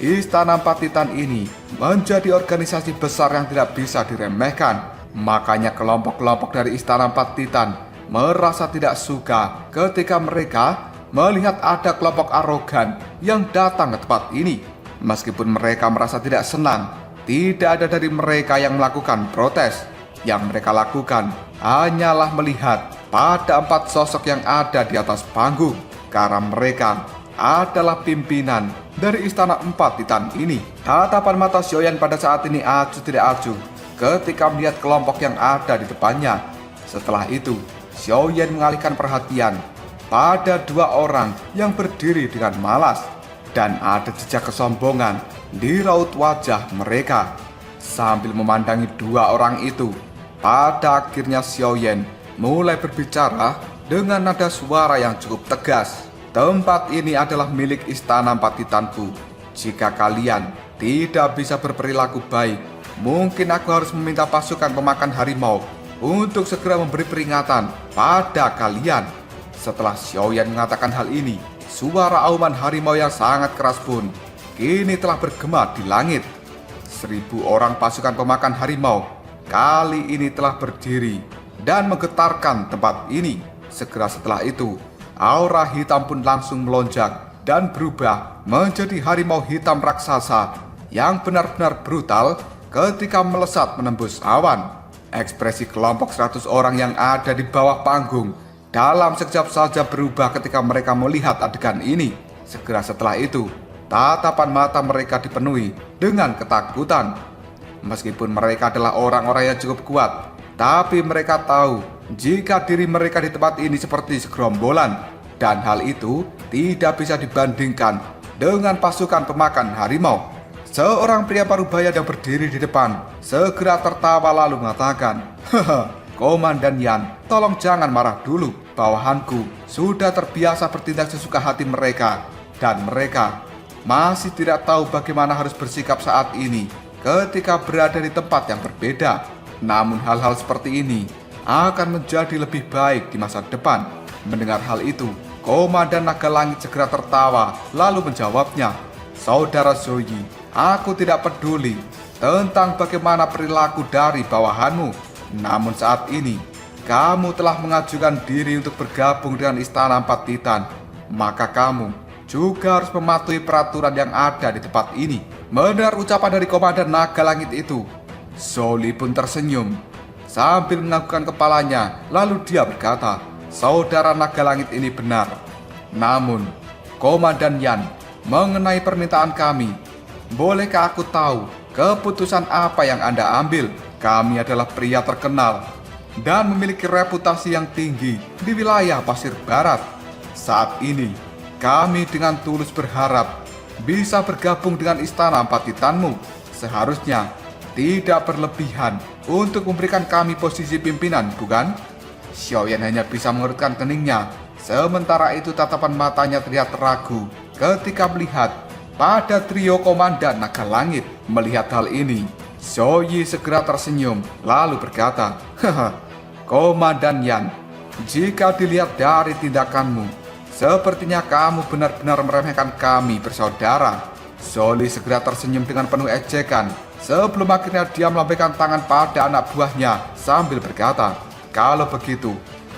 Speaker 1: Istana Empat Titan ini menjadi organisasi besar yang tidak bisa diremehkan. Makanya kelompok-kelompok dari Istana Empat Titan merasa tidak suka ketika mereka melihat ada kelompok arogan yang datang ke tempat ini. Meskipun mereka merasa tidak senang, tidak ada dari mereka yang melakukan protes. Yang mereka lakukan hanyalah melihat pada 4 sosok yang ada di atas panggung, karena mereka adalah pimpinan dari Istana Empat Titan ini. Tatapan mata Xiaoyan pada saat ini acuh tidak acuh ketika melihat kelompok yang ada di depannya. Setelah itu, Xiaoyan mengalihkan perhatian pada 2 orang yang berdiri dengan malas, dan ada jejak kesombongan di raut wajah mereka. Sambil memandangi 2 orang itu, pada akhirnya Xiaoyan mulai berbicara dengan nada suara yang cukup tegas. "Tempat ini adalah milik Istana Empat Titanku. Jika kalian tidak bisa berperilaku baik, mungkin aku harus meminta pasukan pemakan harimau untuk segera memberi peringatan pada kalian." Setelah Xiaoyan mengatakan hal ini, suara auman harimau yang sangat keras pun kini telah bergema di langit. 1000 orang pasukan pemakan harimau kali ini telah berdiri dan menggetarkan tempat ini. Segera setelah itu, aura hitam pun langsung melonjak dan berubah menjadi harimau hitam raksasa yang benar-benar brutal ketika melesat menembus awan. Ekspresi kelompok 100 orang yang ada di bawah panggung dalam sekejap saja berubah ketika mereka melihat adegan ini. Segera setelah itu, tatapan mata mereka dipenuhi dengan ketakutan. Meskipun mereka adalah orang-orang yang cukup kuat, tapi mereka tahu jika diri mereka di tempat ini seperti segerombolan, dan hal itu tidak bisa dibandingkan dengan pasukan pemakan harimau. Seorang pria parubaya yang berdiri di depan segera tertawa lalu mengatakan, "Haha, Komandan Yan, tolong jangan marah dulu. Bawahanku sudah terbiasa bertindak sesuka hati mereka, dan mereka masih tidak tahu bagaimana harus bersikap saat ini ketika berada di tempat yang berbeda. Namun hal-hal seperti ini akan menjadi lebih baik di masa depan." Mendengar hal itu, Komandan Naga Langit segera tertawa lalu menjawabnya, "Saudara Zoyi, aku tidak peduli tentang bagaimana perilaku dari bawahanmu. Namun saat ini, kamu telah mengajukan diri untuk bergabung dengan Istana Empat Titan, maka kamu juga harus mematuhi peraturan yang ada di tempat ini. Mendengar ucapan dari Komandan Naga Langit itu, Zoli pun tersenyum sambil menganggukkan kepalanya. Lalu dia berkata, saudara Naga Langit ini benar. Namun, Komandan Yan, mengenai permintaan kami, bolehkah aku tahu keputusan apa yang Anda ambil? Kami adalah pria terkenal dan memiliki reputasi yang tinggi di wilayah Pasir Barat. Saat ini, kami dengan tulus berharap bisa bergabung dengan Istana Empat Titanmu. Seharusnya tidak berlebihan untuk memberikan kami posisi pimpinan, bukan? Xiaoyan hanya bisa mengerutkan keningnya. Sementara itu tatapan matanya terlihat ragu ketika melihat pada trio Komandan Naga Langit. Melihat hal ini, Zhou segera tersenyum lalu berkata, "Haha, Komandan Yan, jika dilihat dari tindakanmu, sepertinya kamu benar-benar meremehkan kami bersaudara." Zhou segera tersenyum dengan penuh ejekan sebelum akhirnya dia melambaikan tangan pada anak buahnya sambil berkata, "Kalau begitu,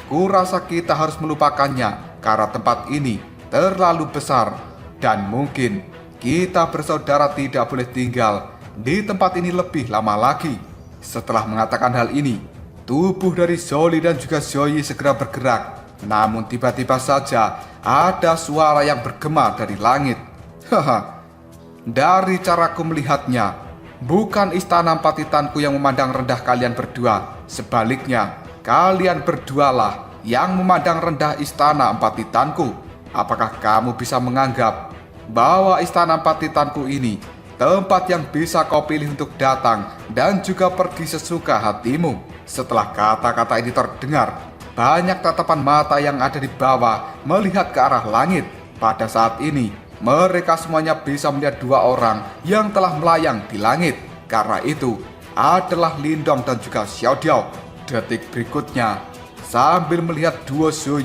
Speaker 1: kurasa kita harus melupakannya karena tempat ini terlalu besar dan mungkin kita bersaudara tidak boleh tinggal di tempat ini lebih lama lagi." Setelah mengatakan hal ini, tubuh dari Zhou dan juga Zhou segera bergerak. Namun tiba-tiba saja ada suara yang bergema dari langit. Haha, dari caraku melihatnya, bukan Istana Empat Titanku yang memandang rendah kalian berdua. Sebaliknya, kalian berdualah yang memandang rendah Istana Empat Titanku. Apakah kamu bisa menganggap bahwa Istana Empat Titanku ini tempat yang bisa kau pilih untuk datang dan juga pergi sesuka hatimu? Setelah kata-kata ini terdengar, banyak tatapan mata yang ada di bawah melihat ke arah langit. Pada saat ini, mereka semuanya bisa melihat dua orang yang telah melayang di langit. Karena itu adalah Lindong dan juga Xiao Diao. Detik berikutnya, sambil melihat duo Zhou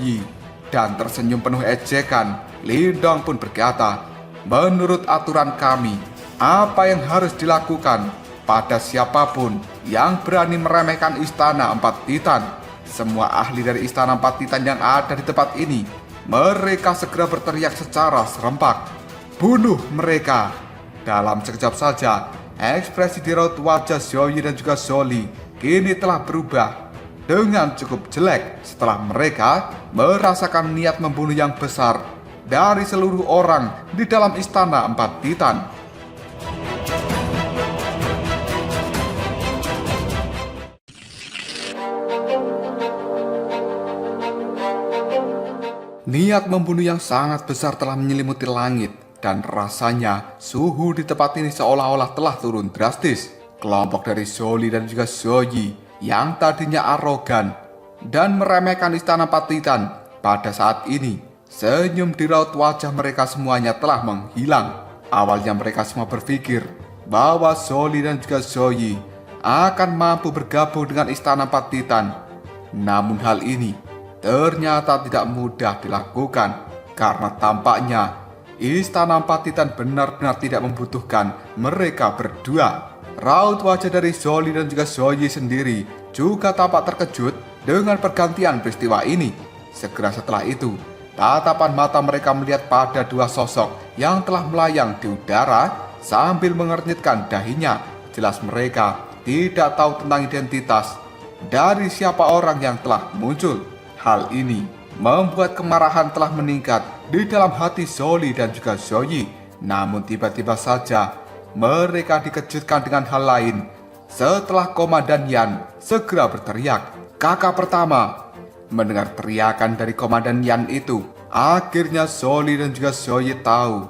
Speaker 1: dan tersenyum penuh ejekan, Lindong pun berkata, "Menurut aturan kami, apa yang harus dilakukan pada siapapun yang berani meremehkan Istana Empat Titan? Semua ahli dari Istana Empat Titan yang ada di tempat ini, mereka segera berteriak secara serempak, 'Bunuh mereka!' Dalam sekejap saja, ekspresi di raut wajah Zhou dan juga Zhou kini telah berubah dengan cukup jelek setelah mereka merasakan niat membunuh yang besar dari seluruh orang di dalam Istana Empat Titan. Niat membunuh yang sangat besar telah menyelimuti langit, dan rasanya suhu di tempat ini seolah-olah telah turun drastis. Kelompok dari Zhou dan juga Zhou yang tadinya arogan dan meremehkan Istana Empat Titan, pada saat ini senyum di raut wajah mereka semuanya telah menghilang. Awalnya mereka semua berpikir bahwa Zhou dan juga Zhou akan mampu bergabung dengan Istana Empat Titan. Namun hal ini ternyata tidak mudah dilakukan karena tampaknya Istana Empat Titan benar-benar tidak membutuhkan mereka berdua. Raut wajah dari Zhou dan juga Zhou sendiri juga tampak terkejut dengan pergantian peristiwa ini. Segera setelah itu, tatapan mata mereka melihat pada dua sosok yang telah melayang di udara sambil mengernyitkan dahinya. Jelas mereka tidak tahu tentang identitas dari siapa orang yang telah muncul. Hal ini membuat kemarahan telah meningkat di dalam hati Zhou dan juga Zhou. Namun tiba-tiba saja mereka dikejutkan dengan hal lain setelah Komandan Yan segera berteriak, "Kakak pertama!" Mendengar teriakan dari Komandan Yan itu, akhirnya Zhou dan juga Zhou tahu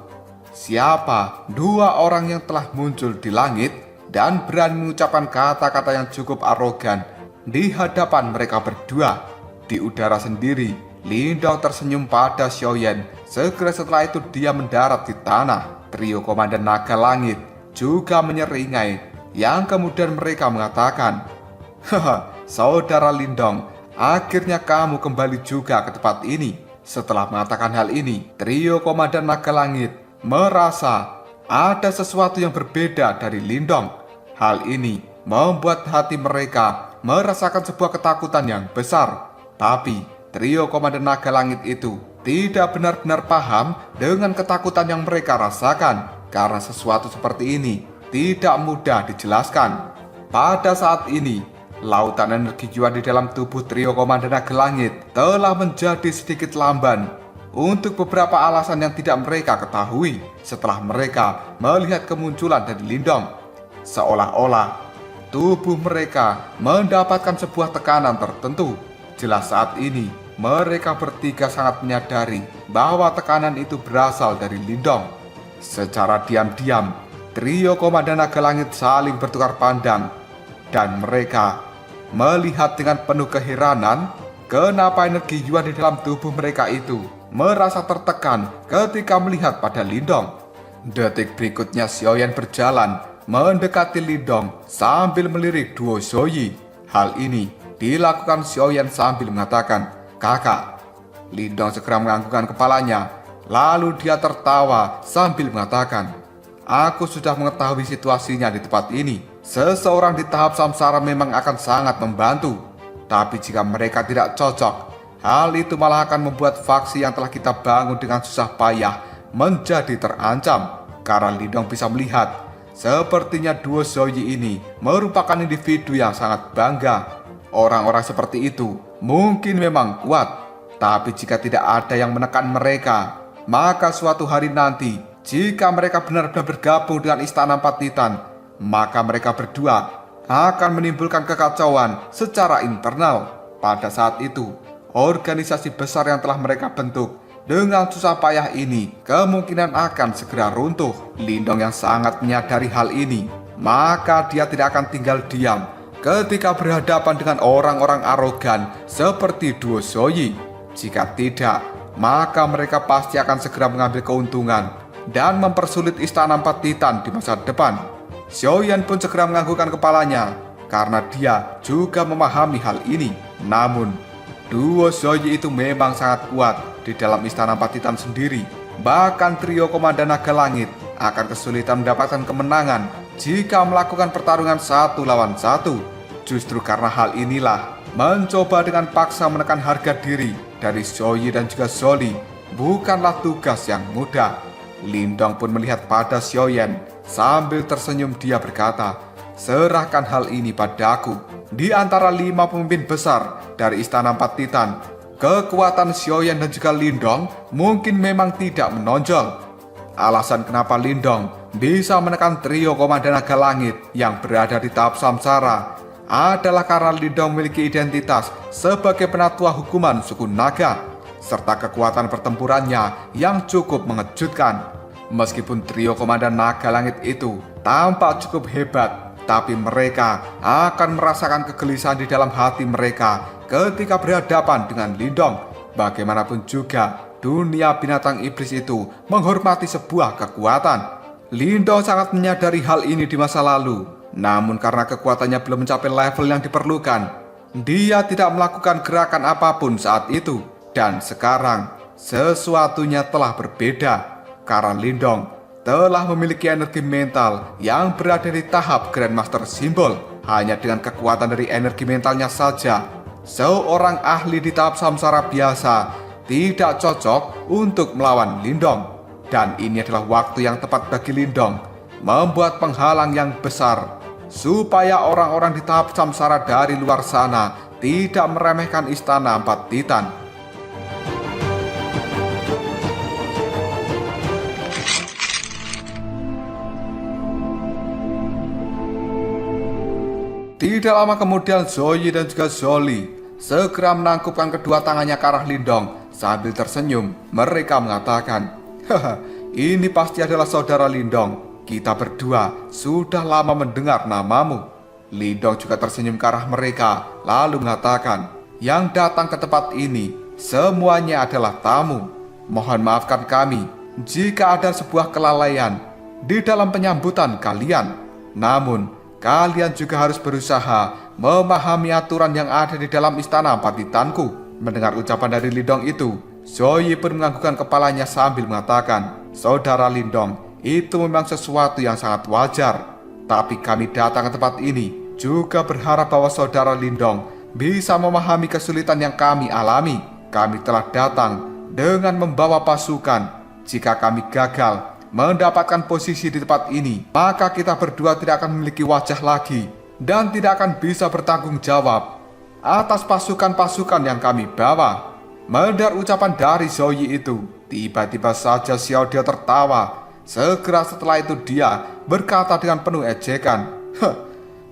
Speaker 1: siapa dua orang yang telah muncul di langit dan berani mengucapkan kata-kata yang cukup arogan di hadapan mereka berdua. Di udara sendiri, Lindong tersenyum pada Xiaoyan. Segera setelah itu dia mendarat di tanah. Trio Komandan Naga Langit juga menyeringai, yang kemudian mereka mengatakan, "Haha, saudara Lindong, akhirnya kamu kembali juga ke tempat ini." Setelah mengatakan hal ini, trio Komandan Naga Langit merasa ada sesuatu yang berbeda dari Lindong. Hal ini membuat hati mereka merasakan sebuah ketakutan yang besar. Tapi trio Komandan Naga Langit itu tidak benar-benar paham dengan ketakutan yang mereka rasakan, karena sesuatu seperti ini tidak mudah dijelaskan. Pada saat ini, lautan energi jiwa di dalam tubuh trio Komandan Naga Langit telah menjadi sedikit lamban untuk beberapa alasan yang tidak mereka ketahui setelah mereka melihat kemunculan dari Lindong. Seolah-olah tubuh mereka mendapatkan sebuah tekanan tertentu. Jelas saat ini mereka bertiga sangat menyadari bahwa tekanan itu berasal dari Lindong. Secara diam-diam, trio Komandan Naga Langit saling bertukar pandang, dan mereka melihat dengan penuh keheranan kenapa energi jiwa di dalam tubuh mereka itu merasa tertekan ketika melihat pada Lindong. Detik berikutnya Xiaoyan berjalan mendekati Lindong sambil melirik duo Zoyi. Hal ini dilakukan Xiaoyan sambil mengatakan, "Kakak." Lindong segera menganggukkan kepalanya, lalu dia tertawa sambil mengatakan, "Aku sudah mengetahui situasinya di tempat ini. Seseorang di tahap samsara memang akan sangat membantu. Tapi jika mereka tidak cocok, hal itu malah akan membuat faksi yang telah kita bangun dengan susah payah menjadi terancam." Karena Lindong bisa melihat, sepertinya duo Zoyi ini merupakan individu yang sangat bangga. Orang-orang seperti itu mungkin memang kuat, tapi jika tidak ada yang menekan mereka, maka suatu hari nanti, jika mereka benar-benar bergabung dengan Istana Empat Titan, maka mereka berdua akan menimbulkan kekacauan secara internal. Pada saat itu, organisasi besar yang telah mereka bentuk dengan susah payah ini kemungkinan akan segera runtuh. Lindong yang sangat menyadari hal ini, maka dia tidak akan tinggal diam ketika berhadapan dengan orang-orang arogan seperti duo Zoyi. Jika tidak, maka mereka pasti akan segera mengambil keuntungan dan mempersulit Istana Empat Titan di masa depan. Xiaoyan pun segera menganggukkan kepalanya karena dia juga memahami hal ini. Namun, duo Zoyi itu memang sangat kuat di dalam Istana Empat Titan sendiri. Bahkan trio Komandan Naga Langit akan kesulitan mendapatkan kemenangan jika melakukan pertarungan 1 lawan 1. Justru karena hal inilah, mencoba dengan paksa menekan harga diri dari Zoyi dan juga Zoli bukanlah tugas yang mudah. Lindong pun melihat pada Xiaoyan sambil tersenyum. Dia berkata, "Serahkan hal ini padaku." Di antara 5 pemimpin besar dari Istana Empat Titan, kekuatan Xiaoyan dan juga Lindong mungkin memang tidak menonjol. Alasan kenapa Lindong bisa menekan trio Komandan Naga Langit yang berada di tahap samsara adalah karena Lindong memiliki identitas sebagai penatua hukuman suku naga, serta kekuatan pertempurannya yang cukup mengejutkan. Meskipun trio Komandan Naga Langit itu tampak cukup hebat, tapi mereka akan merasakan kegelisahan di dalam hati mereka ketika berhadapan dengan Lindong. Bagaimanapun juga, dunia binatang iblis itu menghormati sebuah kekuatan. Lindong sangat menyadari hal ini di masa lalu. Namun karena kekuatannya belum mencapai level yang diperlukan, dia tidak melakukan gerakan apapun saat itu. Dan sekarang, sesuatunya telah berbeda. Karena Lindong telah memiliki energi mental yang berada di tahap Grandmaster Simbol. Hanya dengan kekuatan dari energi mentalnya saja, seorang ahli di tahap samsara biasa tidak cocok untuk melawan Lindong. Dan ini adalah waktu yang tepat bagi Lindong membuat penghalang yang besar supaya orang-orang di tahap samsara dari luar sana tidak meremehkan Istana Empat Titan. Tidak lama kemudian Zoyi dan juga Zoli segera menangkupkan kedua tangannya ke arah Lindong sambil tersenyum. Mereka mengatakan, "Haha, ini pasti adalah saudara Lindong. Kita berdua sudah lama mendengar namamu." Lindong juga tersenyum ke arah mereka lalu mengatakan, "Yang datang ke tempat ini semuanya adalah tamu. Mohon maafkan kami jika ada sebuah kelalaian di dalam penyambutan kalian. Namun, kalian juga harus berusaha memahami aturan yang ada di dalam Istana Empat Titanku." Mendengar ucapan dari Lindong itu, Zoyi pun menganggukkan kepalanya sambil mengatakan, "Saudara Lindong, itu memang sesuatu yang sangat wajar. Tapi kami datang ke tempat ini juga berharap bahwa saudara Lindong bisa memahami kesulitan yang kami alami. Kami telah datang dengan membawa pasukan. Jika kami gagal mendapatkan posisi di tempat ini, maka kita berdua tidak akan memiliki wajah lagi dan tidak akan bisa bertanggung jawab atas pasukan-pasukan yang kami bawa. Mendengar ucapan dari Zoe itu, tiba-tiba saja Xiao Diao tertawa. Segera setelah itu dia berkata dengan penuh ejekan,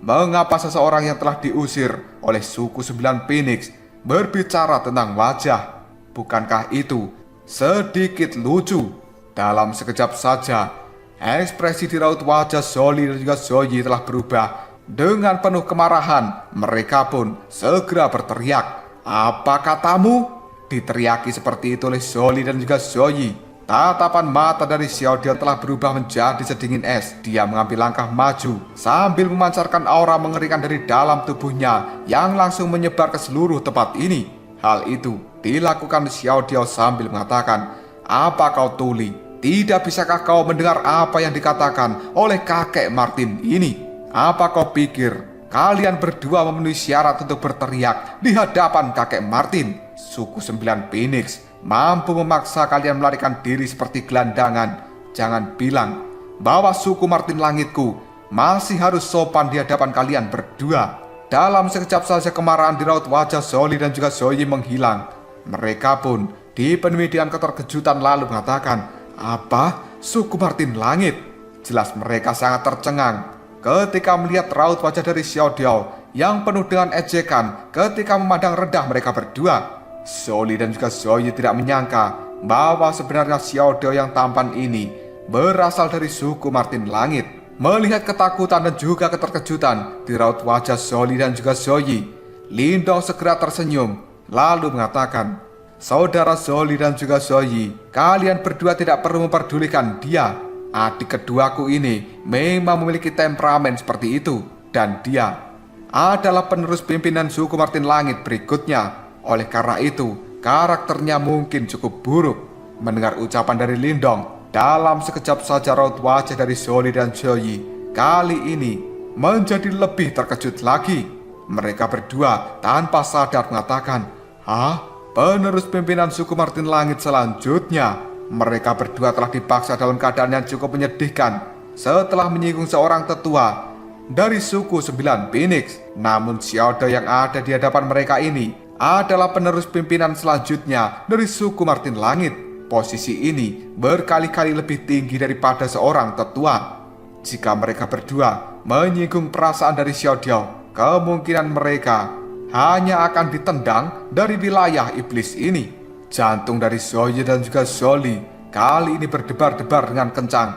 Speaker 1: "Mengapa seseorang yang telah diusir oleh suku 9 Phoenix berbicara tentang wajah? Bukankah itu sedikit lucu?" Dalam sekejap saja, ekspresi di raut wajah Zoli dan juga Zoe telah berubah. Dengan penuh kemarahan, mereka pun segera berteriak. "Apa katamu?" Diteriaki seperti itu oleh Zoli dan juga Zoe. Tatapan mata dari Xiao Diao telah berubah menjadi sedingin es. Dia mengambil langkah maju sambil memancarkan aura mengerikan dari dalam tubuhnya yang langsung menyebar ke seluruh tempat ini. Hal itu dilakukan Xiao Diao sambil mengatakan, "Apa kau tuli? Tidak bisakah kau mendengar apa yang dikatakan oleh kakek Martin ini? Apa kau pikir kalian berdua memenuhi syarat untuk berteriak di hadapan kakek Martin? Suku 9 Phoenix mampu memaksa kalian melarikan diri seperti gelandangan. Jangan bilang bahwa suku Martin Langitku masih harus sopan di hadapan kalian berdua." Dalam sekejap saja kemarahan di raut wajah Zoli dan juga Zoe menghilang. Mereka pun dipenuhi dengan keterkejutan lalu mengatakan, "Apa? Suku Martin Langit?" Jelas mereka sangat tercengang ketika melihat raut wajah dari Xiao Diao yang penuh dengan ejekan ketika memandang rendah mereka berdua. Zoli dan juga Zoe tidak menyangka bahwa sebenarnya Xiao Diao yang tampan ini berasal dari suku Martin Langit. Melihat ketakutan dan juga keterkejutan di raut wajah Zoli dan juga Zoe, Lindong segera tersenyum lalu mengatakan, "Saudara Zoli dan juga Zoe, kalian berdua tidak perlu memperdulikan dia. Adik keduaku ini memang memiliki temperamen seperti itu, dan dia adalah penerus pimpinan suku Martin Langit berikutnya. Oleh karena itu, karakternya mungkin cukup buruk." Mendengar ucapan dari Lindong, dalam sekejap saja raut wajah dari Zoli dan Zoe kali ini menjadi lebih terkejut lagi. Mereka berdua tanpa sadar mengatakan, "Hah? Penerus pimpinan suku Martin Langit selanjutnya?" Mereka berdua telah dipaksa dalam keadaan yang cukup menyedihkan setelah menyinggung seorang tetua dari suku 9 Phoenix. Namun Xiao Diao yang ada di hadapan mereka ini adalah penerus pimpinan selanjutnya dari suku Martin Langit. Posisi ini berkali-kali lebih tinggi daripada seorang tetua. Jika mereka berdua menyinggung perasaan dari Xiao Diao, kemungkinan mereka hanya akan ditendang dari wilayah iblis ini. Jantung dari Zoe dan juga Zoli kali ini berdebar-debar dengan kencang.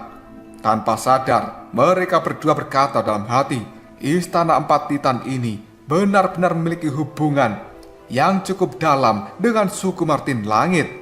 Speaker 1: Tanpa sadar, mereka berdua berkata dalam hati, "Istana 4 Titan ini benar-benar memiliki hubungan yang cukup dalam dengan suku Martin Langit."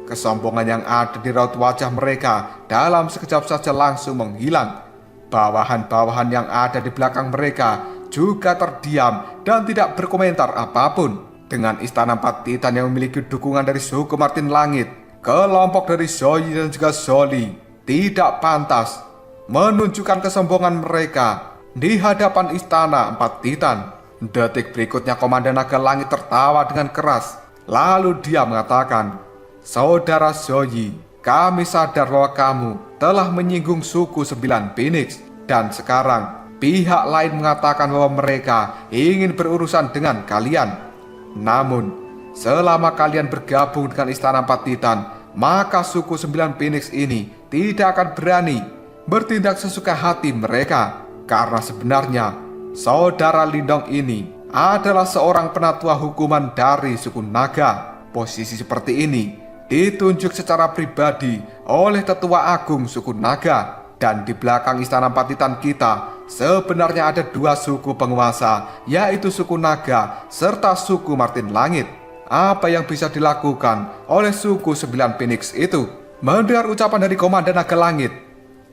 Speaker 1: Kesombongan yang ada di raut wajah mereka dalam sekejap saja langsung menghilang. Bawahan-bawahan yang ada di belakang mereka juga terdiam dan tidak berkomentar apapun. Dengan istana 4 Titan yang memiliki dukungan dari suku Martin Langit, kelompok dari Zoe dan juga Zoli tidak pantas menunjukkan kesombongan mereka di hadapan istana 4 Titan. Detik berikutnya Komandan Naga Langit tertawa dengan keras. Lalu dia mengatakan, "Saudara Zoe, kami sadar bahwa kamu telah menyinggung suku 9 Phoenix. Dan sekarang pihak lain mengatakan bahwa mereka ingin berurusan dengan kalian. Namun, selama kalian bergabung dengan istana 4 Titan, maka suku 9 Phoenix ini tidak akan berani bertindak sesuka hati mereka. Karena sebenarnya saudara Lindong ini adalah seorang penatua hukuman dari suku naga. Posisi seperti ini ditunjuk secara pribadi oleh tetua agung suku naga. Dan di belakang istana 4 Titan kita sebenarnya ada 2 suku penguasa, yaitu suku naga serta suku Martin Langit. Apa yang bisa dilakukan oleh suku 9 Phoenix itu?" Mendengar ucapan dari Komandan Naga Langit,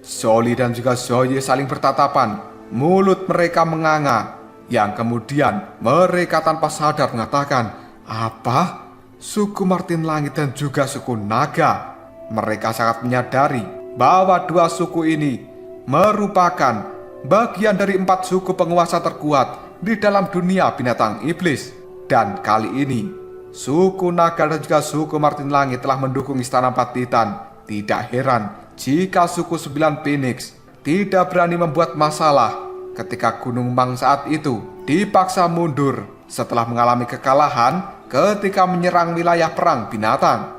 Speaker 1: Zoli dan juga Zoe saling bertatapan. Mulut mereka menganga, yang kemudian mereka tanpa sadar mengatakan, "Apa? Suku Martin Langit dan juga suku naga?" Mereka sangat menyadari bahwa 2 suku ini merupakan bagian dari 4 suku penguasa terkuat di dalam dunia binatang iblis. Dan kali ini, suku naga dan juga suku Martin Langit telah mendukung istana 4 Titan. Tidak heran jika suku 9 Phoenix tidak berani membuat masalah ketika Gunung Mang saat itu dipaksa mundur setelah mengalami kekalahan ketika menyerang wilayah perang binatang.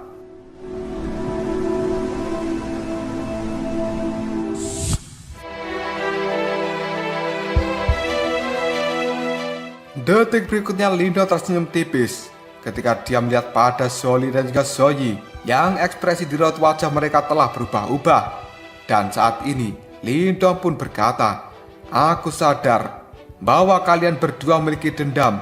Speaker 1: Detik berikutnya Lindong tersenyum tipis ketika dia melihat pada Zoli dan juga Zoe yang ekspresi di raut wajah mereka telah berubah-ubah. Dan saat ini Lindong pun berkata, "Aku sadar bahwa kalian berdua memiliki dendam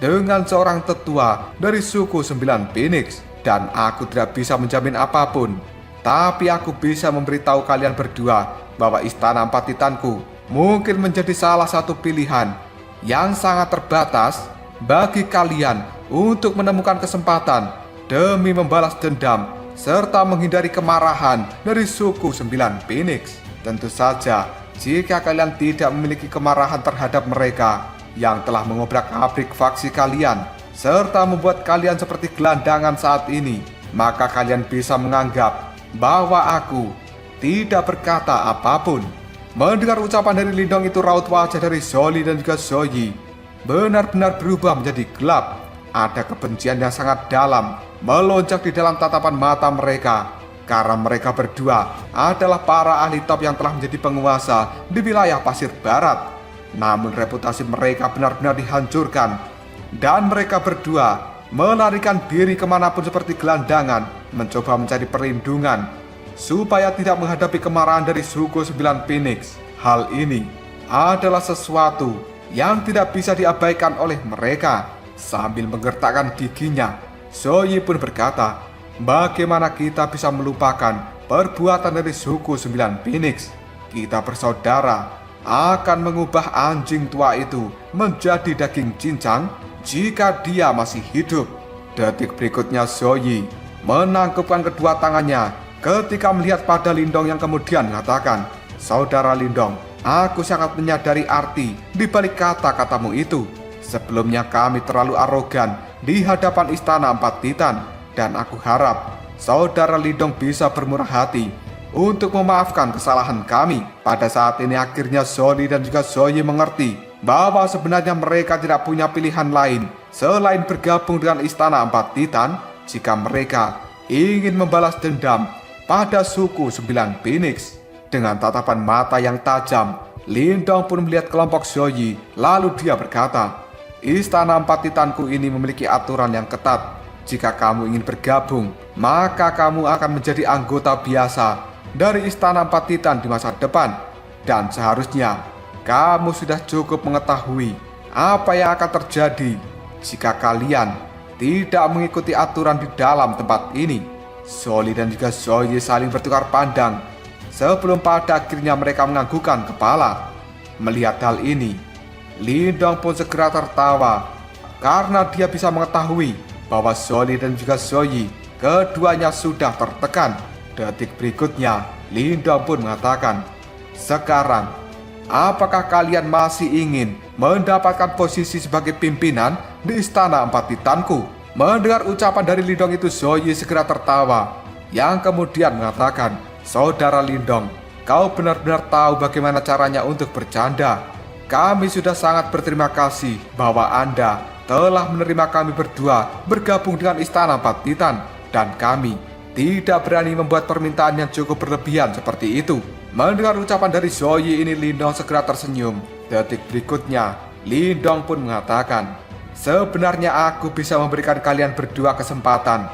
Speaker 1: dengan seorang tetua dari suku 9 Phoenix, dan aku tidak bisa menjamin apapun. Tapi aku bisa memberitahu kalian berdua bahwa istana 4 Titanku mungkin menjadi salah satu pilihan yang sangat terbatas bagi kalian untuk menemukan kesempatan demi membalas dendam serta menghindari kemarahan dari suku 9 Phoenix. Tentu saja, jika kalian tidak memiliki kemarahan terhadap mereka yang telah mengobrak-abrik faksi kalian serta membuat kalian seperti gelandangan saat ini, maka kalian bisa menganggap bahwa aku tidak berkata apapun." Mendengar ucapan dari Lindong itu, raut wajah dari Zoli dan juga Zoe benar-benar berubah menjadi gelap. Ada kebencian yang sangat dalam melonjak di dalam tatapan mata mereka, karena mereka berdua adalah para ahli top yang telah menjadi penguasa di wilayah Pasir Barat. Namun reputasi mereka benar-benar dihancurkan, dan mereka berdua melarikan diri kemanapun seperti gelandangan, mencoba mencari perlindungan supaya tidak menghadapi kemarahan dari suku 9 Phoenix. Hal ini adalah sesuatu yang tidak bisa diabaikan oleh mereka. Sambil menggertakkan giginya, Zoe pun berkata, "Bagaimana kita bisa melupakan perbuatan dari suku 9 Phoenix? Kita bersaudara akan mengubah anjing tua itu menjadi daging cincang jika dia masih hidup." Detik berikutnya Zoe menangkupkan kedua tangannya ketika melihat pada Lindong yang kemudian mengatakan, "Saudara Lindong, aku sangat menyadari arti di balik kata-katamu itu. Sebelumnya kami terlalu arogan di hadapan istana 4 Titan, dan aku harap saudara Lindong bisa bermurah hati untuk memaafkan kesalahan kami." Pada saat ini akhirnya Zoli dan juga Zoe mengerti bahwa sebenarnya mereka tidak punya pilihan lain selain bergabung dengan istana 4 Titan jika mereka ingin membalas dendam pada suku 9 Phoenix. Dengan tatapan mata yang tajam, Lindong pun melihat kelompok Zoe, lalu dia berkata, "Istana 4 Titanku ini memiliki aturan yang ketat. Jika kamu ingin bergabung, maka kamu akan menjadi anggota biasa dari istana 4 Titan di masa depan. Dan seharusnya kamu sudah cukup mengetahui apa yang akan terjadi jika kalian tidak mengikuti aturan di dalam tempat ini." Zoli dan juga Zoe saling bertukar pandang sebelum pada akhirnya mereka menganggukkan kepala. Melihat hal ini, Lindong pun segera tertawa karena dia bisa mengetahui bahwa Zoli dan juga Zoe keduanya sudah tertekan. Detik berikutnya, Lindong pun mengatakan, "Sekarang, apakah kalian masih ingin mendapatkan posisi sebagai pimpinan di istana 4 Titanku?" Mendengar ucapan dari Lindong itu, Zoe segera tertawa, yang kemudian mengatakan, "Saudara Lindong, kau benar-benar tahu bagaimana caranya untuk bercanda. Kami sudah sangat berterima kasih bahwa Anda telah menerima kami berdua bergabung dengan istana 4 Titan, dan kami tidak berani membuat permintaan yang cukup berlebihan seperti itu." Mendengar ucapan dari Zoe ini, Lindong segera tersenyum. Detik berikutnya, Lindong pun mengatakan, "Sebenarnya aku bisa memberikan kalian berdua kesempatan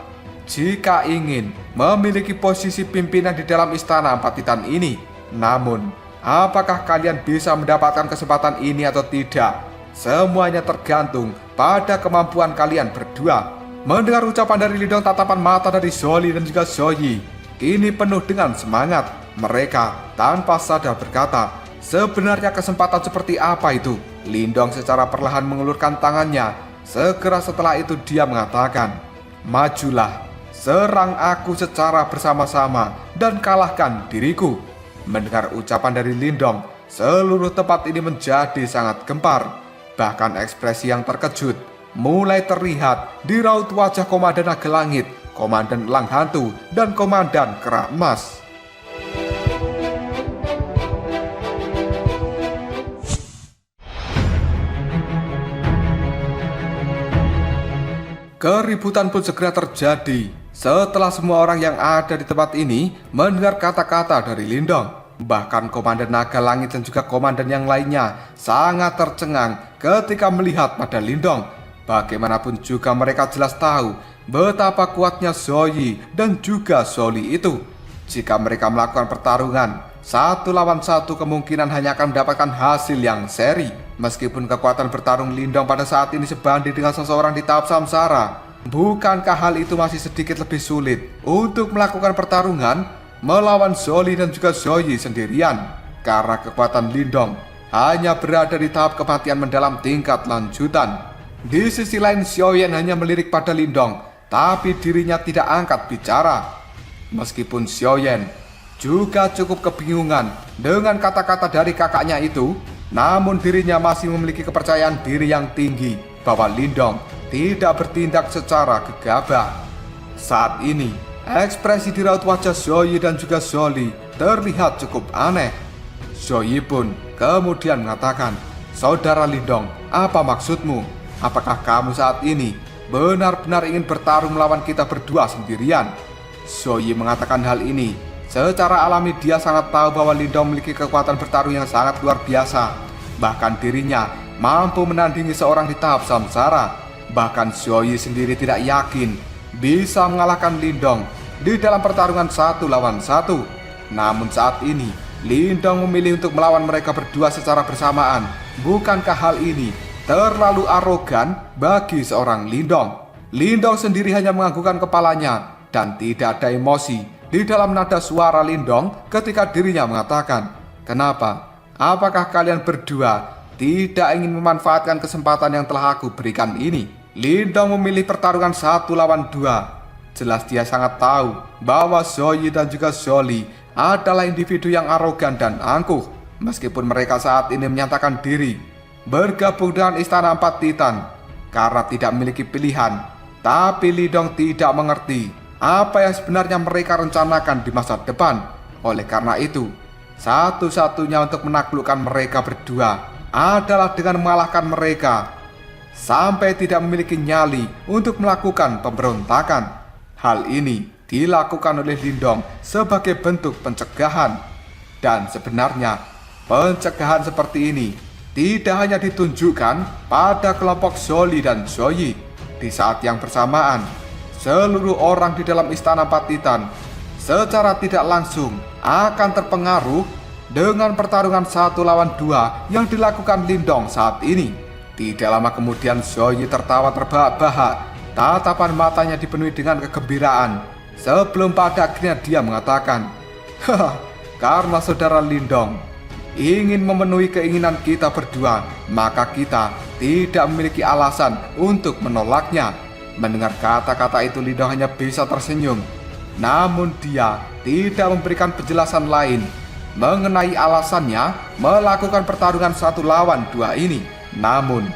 Speaker 1: jika ingin memiliki posisi pimpinan di dalam istana 4 Titan ini. Namun, apakah kalian bisa mendapatkan kesempatan ini atau tidak? Semuanya tergantung pada kemampuan kalian berdua." Mendengar ucapan dari Lindong, tatapan mata dari Zoli dan juga Zoe kini penuh dengan semangat. Mereka tanpa sadar berkata, "Sebenarnya kesempatan seperti apa itu?" Lindong secara perlahan mengulurkan tangannya. Segera setelah itu dia mengatakan, "Majulah, serang aku secara bersama-sama dan kalahkan diriku." Mendengar ucapan dari Lindong, seluruh tempat ini menjadi sangat gempar. Bahkan ekspresi yang terkejut mulai terlihat di raut wajah Komandan Naga Langit, Komandan Elang Hantu, dan Komandan Kera Emas. Keributan pun segera terjadi setelah semua orang yang ada di tempat ini mendengar kata-kata dari Lindong. Bahkan Komandan Naga Langit dan juga komandan yang lainnya sangat tercengang ketika melihat pada Lindong. Bagaimanapun juga mereka jelas tahu betapa kuatnya Zoe dan juga Zoli itu. Jika mereka melakukan pertarungan 1 lawan 1, kemungkinan hanya akan mendapatkan hasil yang seri. Meskipun kekuatan bertarung Lindong pada saat ini sebanding dengan seseorang di tahap samsara, bukankah hal itu masih sedikit lebih sulit untuk melakukan pertarungan melawan Zoli dan juga Zoe sendirian? Karena kekuatan Lindong hanya berada di tahap kematian mendalam tingkat lanjutan. Di sisi lain, Xiaoyan hanya melirik pada Lindong, tapi dirinya tidak angkat bicara. Meskipun Xiaoyan juga cukup kebingungan dengan kata-kata dari kakaknya itu, namun dirinya masih memiliki kepercayaan diri yang tinggi bahwa Lindong tidak bertindak secara gegabah. Saat ini, ekspresi di raut wajah Zoe dan juga Zoli terlihat cukup aneh. Zoe pun kemudian mengatakan, "Saudara Lindong, apa maksudmu? Apakah kamu saat ini benar-benar ingin bertarung melawan kita berdua sendirian?" Zoe mengatakan hal ini. Secara alami dia sangat tahu bahwa Lindong memiliki kekuatan bertarung yang sangat luar biasa. Bahkan dirinya mampu menandingi seorang di tahap samsara. Bahkan Zoe sendiri tidak yakin bisa mengalahkan Lindong di dalam pertarungan 1 lawan 1. Namun saat ini Lindong memilih untuk melawan mereka berdua secara bersamaan. Bukankah hal ini terlalu arogan bagi seorang Lindong? Lindong sendiri hanya menganggukkan kepalanya dan tidak ada emosi di dalam nada suara Lindong ketika dirinya mengatakan, "Kenapa? Apakah kalian berdua tidak ingin memanfaatkan kesempatan yang telah aku berikan ini?" Lindong memilih pertarungan 1 lawan 2. Jelas dia sangat tahu bahwa Zoe dan juga Zoli adalah individu yang arogan dan angkuh. Meskipun mereka saat ini menyatakan diri bergabung dengan Istana 4 Titan karena tidak memiliki pilihan, tapi Lindong tidak mengerti apa yang sebenarnya mereka rencanakan di masa depan. Oleh karena itu, satu-satunya untuk menaklukkan mereka berdua adalah dengan mengalahkan mereka sampai tidak memiliki nyali untuk melakukan pemberontakan. Hal ini dilakukan oleh Lindong sebagai bentuk pencegahan. Dan sebenarnya pencegahan seperti ini tidak hanya ditunjukkan pada kelompok Zoli dan Zoe. Di saat yang bersamaan, seluruh orang di dalam Istana 4 Titan secara tidak langsung akan terpengaruh dengan pertarungan 1 lawan 2 yang dilakukan Lindong saat ini. Tidak lama kemudian Zoe tertawa terbahak-bahak. Tatapan matanya dipenuhi dengan kegembiraan. Sebelum pada akhirnya dia mengatakan, "Haha, karena saudara Lindong ingin memenuhi keinginan kita berdua, maka kita tidak memiliki alasan untuk menolaknya." Mendengar kata-kata itu, Lindong hanya bisa tersenyum. Namun dia tidak memberikan penjelasan lain mengenai alasannya melakukan pertarungan 1 lawan 2 ini. Namun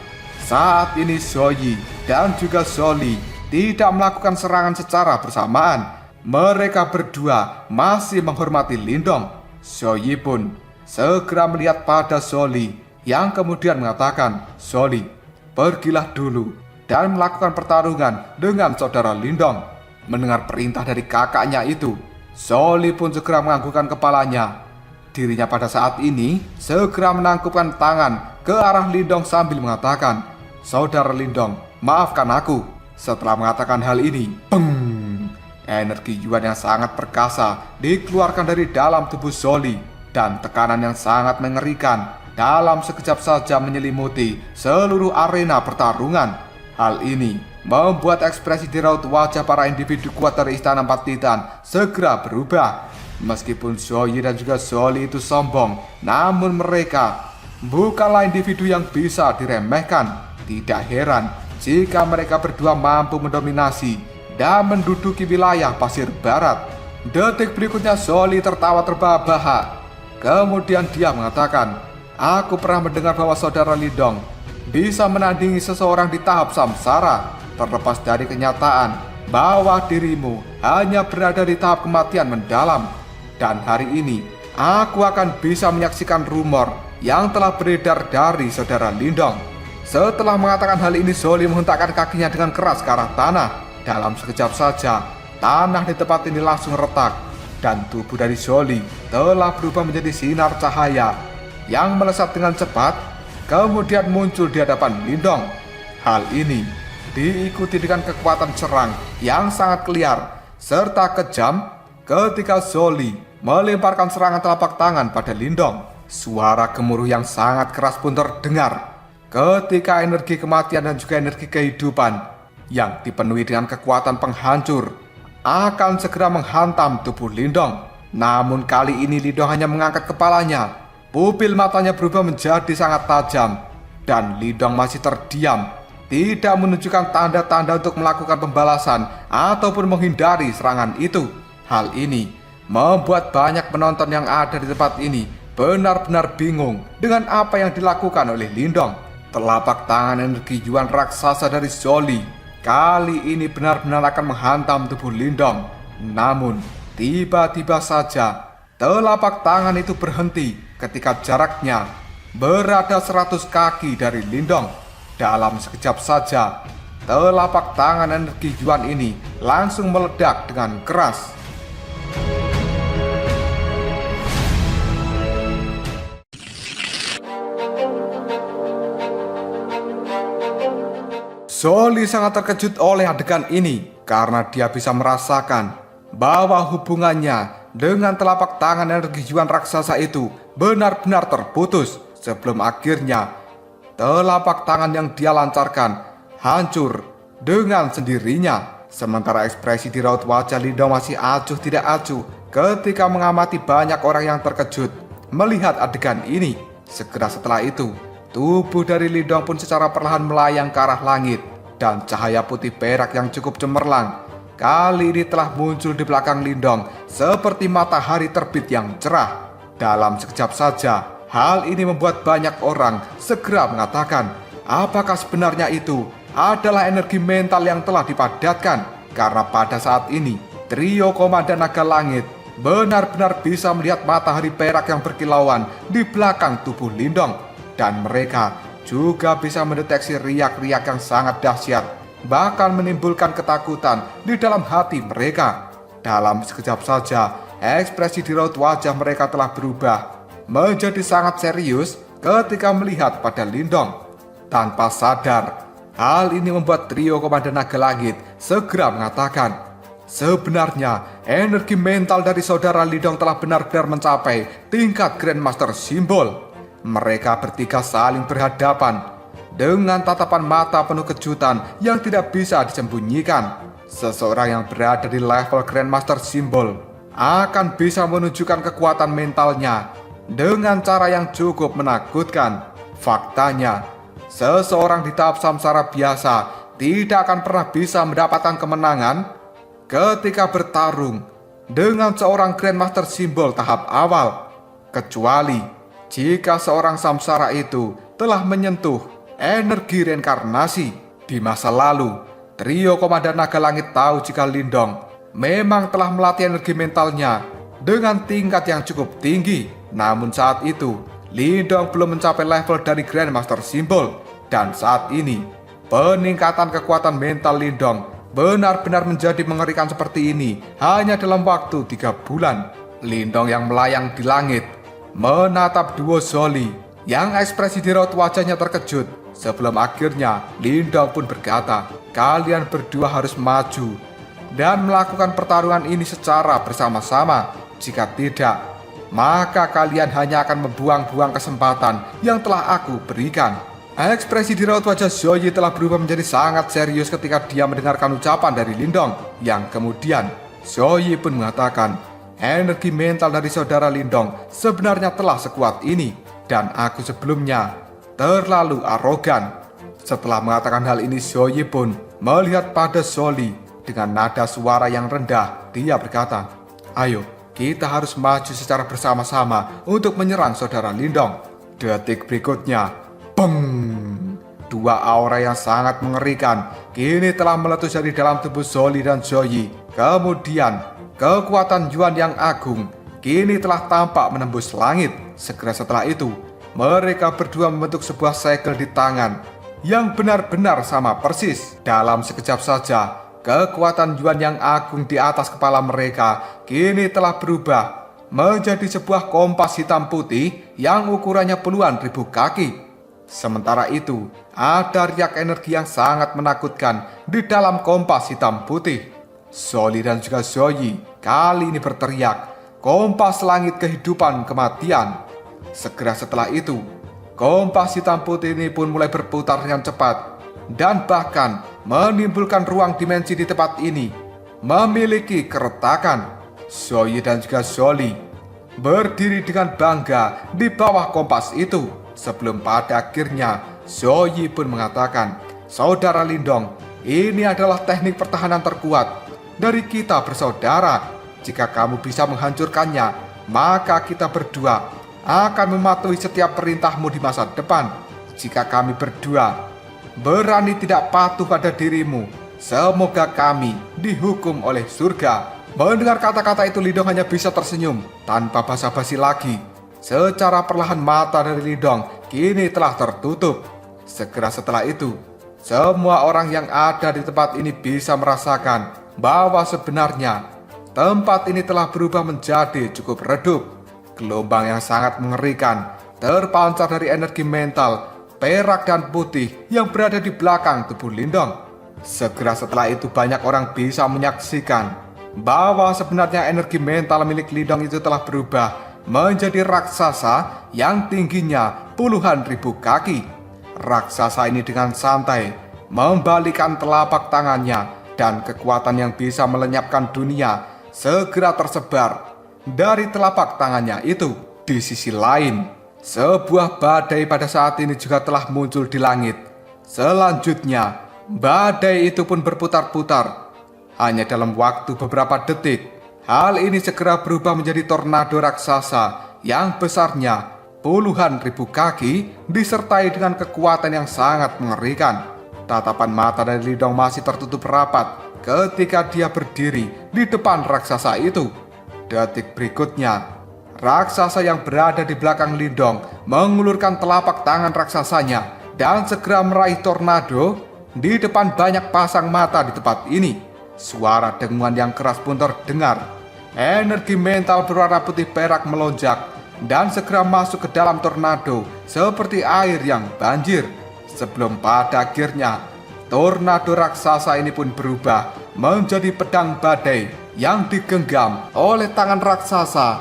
Speaker 1: saat ini Zoe dan juga Zoli tidak melakukan serangan secara bersamaan. Mereka berdua masih menghormati Lindong. Zoe pun segera melihat pada Zoli yang kemudian mengatakan, "Zoli, pergilah dulu dan melakukan pertarungan dengan saudara Lindong." Mendengar perintah dari kakaknya itu, Zoli pun segera menganggukkan kepalanya. Dirinya pada saat ini segera menangkupkan tangan ke arah Lindong sambil mengatakan, "Saudara Lindong, maafkan aku." Setelah mengatakan hal ini, peng, energi Yuan yang sangat perkasa dikeluarkan dari dalam tubuh Zoli dan tekanan yang sangat mengerikan dalam sekejap saja menyelimuti seluruh arena pertarungan. Hal ini membuat ekspresi di raut wajah para individu kuat dari Istana 4 Titan segera berubah. Meskipun Zoe dan juga Zoli itu sombong, namun mereka bukanlah individu yang bisa diremehkan. Tidak heran jika mereka berdua mampu mendominasi dan menduduki wilayah pasir barat. Detik berikutnya Zoli tertawa terbahak-bahak. Kemudian dia mengatakan, "Aku pernah mendengar bahwa saudara Lindong bisa menandingi seseorang di tahap samsara, terlepas dari kenyataan bahwa dirimu hanya berada di tahap kematian mendalam. Dan hari ini, aku akan bisa menyaksikan rumor yang telah beredar dari saudara Lindong." Setelah mengatakan hal ini, Zoli menghentakkan kakinya dengan keras ke arah tanah. Dalam sekejap saja, tanah di tempat ini langsung retak, dan tubuh dari Zoli telah berubah menjadi sinar cahaya yang melesat dengan cepat, kemudian muncul di hadapan Lindong. Hal ini diikuti dengan kekuatan serang yang sangat liar serta kejam ketika Zoli melemparkan serangan telapak tangan pada Lindong. Suara gemuruh yang sangat keras pun terdengar ketika energi kematian dan juga energi kehidupan yang dipenuhi dengan kekuatan penghancur akan segera menghantam tubuh Lindong. Namun kali ini Lindong hanya mengangkat kepalanya. Pupil matanya berubah menjadi sangat tajam, dan Lindong masih terdiam, tidak menunjukkan tanda-tanda untuk melakukan pembalasan ataupun menghindari serangan itu. Hal ini membuat banyak penonton yang ada di tempat ini benar-benar bingung dengan apa yang dilakukan oleh Lindong. Telapak tangan energi Yuan raksasa dari Zoli kali ini benar-benar akan menghantam tubuh Lindong. Namun tiba-tiba saja telapak tangan itu berhenti ketika jaraknya berada 100 kaki dari Lindong. Dalam sekejap saja, telapak tangan energi Yuan ini langsung meledak dengan keras. Zoli sangat terkejut oleh adegan ini karena dia bisa merasakan bahwa hubungannya dengan telapak tangan energi Yuan raksasa itu benar-benar terputus sebelum akhirnya telapak tangan yang dia lancarkan hancur dengan sendirinya. Sementara ekspresi di raut wajah Lindong masih acuh tidak acuh ketika mengamati banyak orang yang terkejut melihat adegan ini. Segera setelah itu, tubuh dari Lindong pun secara perlahan melayang ke arah langit, dan cahaya putih perak yang cukup cemerlang kali ini telah muncul di belakang Lindong seperti matahari terbit yang cerah. Dalam sekejap saja, hal ini membuat banyak orang segera mengatakan, apakah sebenarnya itu adalah energi mental yang telah dipadatkan? Karena pada saat ini, trio Komandan Naga Langit benar-benar bisa melihat matahari perak yang berkilauan di belakang tubuh Lindong. Dan mereka juga bisa mendeteksi riak-riak yang sangat dahsyat, bahkan menimbulkan ketakutan di dalam hati mereka. Dalam sekejap saja, ekspresi di raut wajah mereka telah berubah menjadi sangat serius ketika melihat pada Lindong. Tanpa sadar, hal ini membuat trio Komandan Naga Langit segera mengatakan, sebenarnya energi mental dari saudara Lindong telah benar-benar mencapai tingkat Grandmaster Simbol. Mereka bertiga saling berhadapan dengan tatapan mata penuh kejutan yang tidak bisa disembunyikan. Seseorang yang berada di level Grandmaster Simbol akan bisa menunjukkan kekuatan mentalnya dengan cara yang cukup menakutkan. Faktanya, seseorang di tahap samsara biasa tidak akan pernah bisa mendapatkan kemenangan ketika bertarung dengan seorang Grandmaster Simbol tahap awal, kecuali jika seorang samsara itu telah menyentuh energi reinkarnasi. Di masa lalu, trio Komandan Naga Langit tahu jika Lindong memang telah melatih energi mentalnya dengan tingkat yang cukup tinggi. Namun saat itu, Lindong belum mencapai level dari Grandmaster Simbol. Dan saat ini, peningkatan kekuatan mental Lindong benar-benar menjadi mengerikan seperti ini hanya dalam waktu 3 bulan. Lindong yang melayang di langit menatap duo Zoli yang ekspresi di raut wajahnya terkejut. Sebelum akhirnya Lindong pun berkata, kalian berdua harus maju dan melakukan pertarungan ini secara bersama-sama. Jika tidak, maka kalian hanya akan membuang-buang kesempatan yang telah aku berikan. Ekspresi di raut wajah Zoe telah berubah menjadi sangat serius ketika dia mendengarkan ucapan dari Lindong. Yang kemudian Zoe pun mengatakan, energi mental dari saudara Lindong sebenarnya telah sekuat ini, dan aku sebelumnya terlalu arogan. Setelah mengatakan hal ini, Zoe pun melihat pada Zoli dengan nada suara yang rendah. Dia berkata, ayo Kita harus maju secara bersama-sama untuk menyerang saudara Lindong. Detik berikutnya, beng! Dua aura yang sangat mengerikan kini telah meletus dari dalam tubuh Zoli dan Zoe. Kemudian, kekuatan Yuan yang agung kini telah tampak menembus langit. Segera setelah itu, mereka berdua membentuk sebuah segel di tangan yang benar-benar sama persis. Dalam sekejap saja, kekuatan Yuan yang agung di atas kepala mereka kini telah berubah menjadi sebuah kompas hitam putih yang ukurannya puluhan ribu kaki. Sementara itu, ada riak energi yang sangat menakutkan di dalam kompas hitam putih. Zoli dan juga Zoe kali ini berteriak, "Kompas langit kehidupan kematian." Segera setelah itu, kompas hitam putih ini pun mulai berputar dengan cepat dan bahkan menimbulkan ruang dimensi di tempat ini memiliki keretakan. Zoe dan juga Zoli berdiri dengan bangga di bawah kompas itu sebelum pada akhirnya Zoe pun mengatakan, "Saudara Lindong, ini adalah teknik pertahanan terkuat dari kita bersaudara. Jika kamu bisa menghancurkannya, maka kita berdua akan mematuhi setiap perintahmu di masa depan. Jika kami berdua berani tidak patuh pada dirimu, semoga kami dihukum oleh surga." Mendengar kata-kata itu, Lindong hanya bisa tersenyum tanpa basa-basi lagi. Secara perlahan mata dari Lindong kini telah tertutup. Segera setelah itu, semua orang yang ada di tempat ini bisa merasakan bahwa sebenarnya tempat ini telah berubah menjadi cukup redup. Gelombang yang sangat mengerikan terpancar dari energi mental perak dan putih yang berada di belakang tubuh Lindong. Segera setelah itu banyak orang bisa menyaksikan bahwa sebenarnya energi mental milik Lindong itu telah berubah menjadi raksasa yang tingginya puluhan ribu kaki. Raksasa ini dengan santai membalikan telapak tangannya dan kekuatan yang bisa melenyapkan dunia segera tersebar dari telapak tangannya itu. Di sisi lain, sebuah badai pada saat ini juga telah muncul di langit. Selanjutnya, badai itu pun berputar-putar. Hanya dalam waktu beberapa detik, hal ini segera berubah menjadi tornado raksasa yang besarnya puluhan ribu kaki disertai dengan kekuatan yang sangat mengerikan. Tatapan mata dari Lindong masih tertutup rapat ketika dia berdiri di depan raksasa itu. Detik berikutnya, raksasa yang berada di belakang Lindong mengulurkan telapak tangan raksasanya dan segera meraih tornado di depan banyak pasang mata di tempat ini. Suara dengungan yang keras pun terdengar. Energi mental berwarna putih perak melonjak dan segera masuk ke dalam tornado seperti air yang banjir. Sebelum pada akhirnya, tornado raksasa ini pun berubah menjadi pedang badai yang digenggam oleh tangan raksasa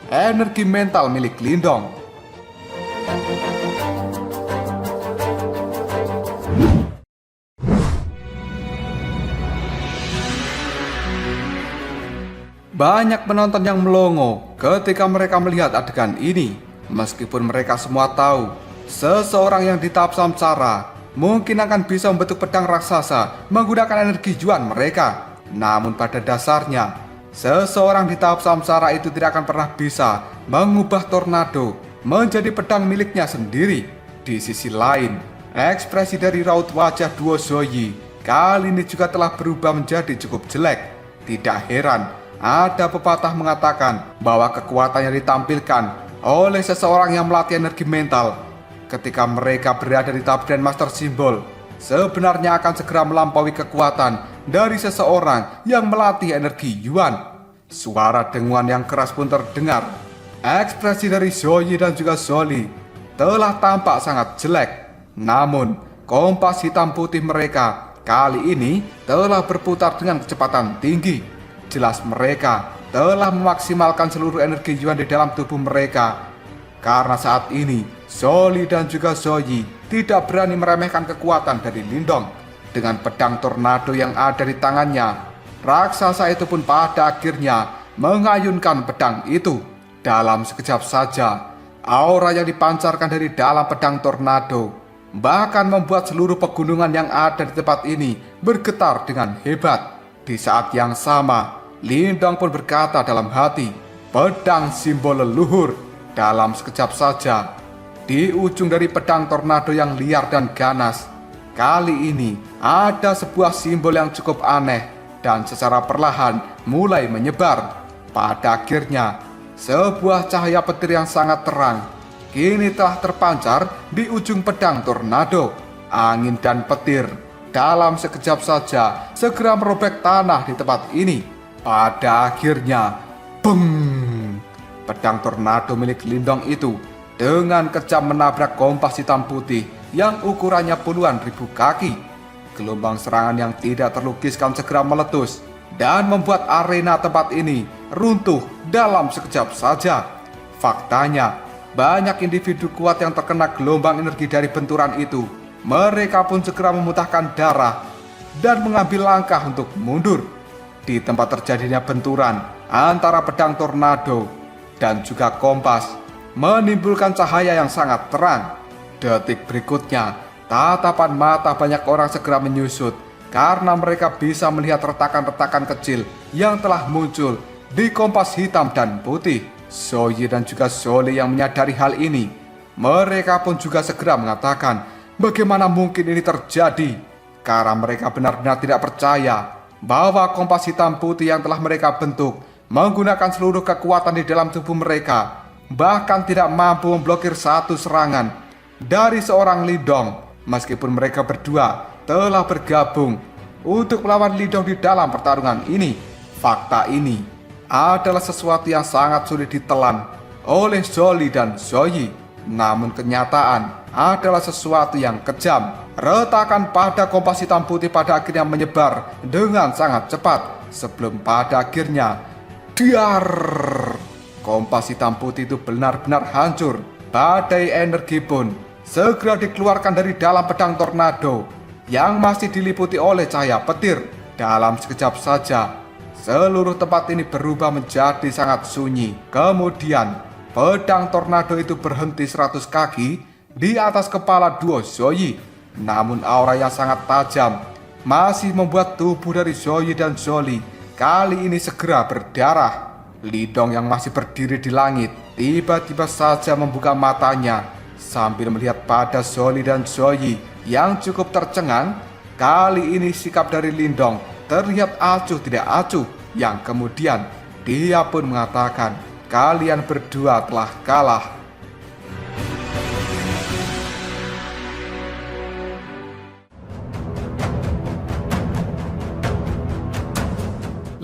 Speaker 1: energi mental milik Lindong. Banyak penonton yang melongo ketika mereka melihat adegan ini. Meskipun mereka semua tahu seseorang yang di tahap samsara mungkin akan bisa membentuk pedang raksasa menggunakan energi Yuan mereka. Namun pada dasarnya, seseorang di tahap samsara itu tidak akan pernah bisa mengubah tornado menjadi pedang miliknya sendiri. Di sisi lain, ekspresi dari raut wajah duo Zoe kali ini juga telah berubah menjadi cukup jelek. Tidak heran, ada pepatah mengatakan bahwa kekuatan yang ditampilkan oleh seseorang yang melatih energi mental ketika mereka berada di tahap Grandmaster Simbol sebenarnya akan segera melampaui kekuatan dari seseorang yang melatih energi Yuan. Suara dengungan yang keras pun terdengar. Ekspresi dari Zoe dan juga Zoli telah tampak sangat jelek. Namun, kompas hitam putih mereka kali ini telah berputar dengan kecepatan tinggi. Jelas mereka telah memaksimalkan seluruh energi Yuan di dalam tubuh mereka. Karena saat ini, Zoli dan juga Zoe tidak berani meremehkan kekuatan dari Lindong. Dengan pedang tornado yang ada di tangannya, raksasa itu pun pada akhirnya mengayunkan pedang itu. Dalam sekejap saja, aura yang dipancarkan dari dalam pedang tornado bahkan membuat seluruh pegunungan yang ada di tempat ini bergetar dengan hebat. Di saat yang sama, Lindong pun berkata dalam hati, pedang simbol leluhur. Dalam sekejap saja, di ujung dari pedang tornado yang liar dan ganas, kali ini ada sebuah simbol yang cukup aneh dan secara perlahan mulai menyebar. Pada akhirnya, sebuah cahaya petir yang sangat terang kini telah terpancar di ujung pedang tornado. Angin dan petir dalam sekejap saja segera merobek tanah di tempat ini. Pada akhirnya, beng! Pedang tornado milik Lindong itu dengan kejam menabrak kompas hitam putih yang ukurannya puluhan ribu kaki. Gelombang serangan yang tidak terlukiskan segera meletus dan membuat arena tempat ini runtuh dalam sekejap saja. Faktanya, banyak individu kuat yang terkena gelombang energi dari benturan itu. Mereka pun segera memuntahkan darah dan mengambil langkah untuk mundur. Di tempat terjadinya benturan antara pedang tornado dan juga kompas menimbulkan cahaya yang sangat terang. Detik berikutnya, tatapan mata banyak orang segera menyusut karena mereka bisa melihat retakan-retakan kecil yang telah muncul di kompas hitam dan putih. Soyi dan juga Zoli yang menyadari hal ini, mereka pun juga segera mengatakan, bagaimana mungkin ini terjadi? Karena mereka benar-benar tidak percaya bahwa kompas hitam putih yang telah mereka bentuk menggunakan seluruh kekuatan di dalam tubuh mereka, bahkan tidak mampu memblokir satu serangan dari seorang Lindong. Meskipun mereka berdua telah bergabung untuk melawan Lindong di dalam pertarungan ini, fakta ini adalah sesuatu yang sangat sulit ditelan oleh Zoli dan Zoyi. Namun kenyataan adalah sesuatu yang kejam. Retakan pada kompas hitam putih pada akhirnya menyebar dengan sangat cepat sebelum pada akhirnya diar! Kompas hitam putih itu benar-benar hancur. Badai energi pun segera dikeluarkan dari dalam pedang tornado yang masih diliputi oleh cahaya petir. Dalam sekejap saja, seluruh tempat ini berubah menjadi sangat sunyi. Kemudian, pedang tornado itu berhenti 100 kaki di atas kepala duo Zoyi. Namun aura yang sangat tajam masih membuat tubuh dari Zoyi dan Zoli kali ini segera berdarah. Lindong yang masih berdiri di langit tiba-tiba saja membuka matanya sambil melihat pada Zoli dan Zoyi yang cukup tercengang. Kali ini sikap dari Lindong terlihat acuh tidak acuh, yang kemudian dia pun mengatakan, kalian berdua telah kalah.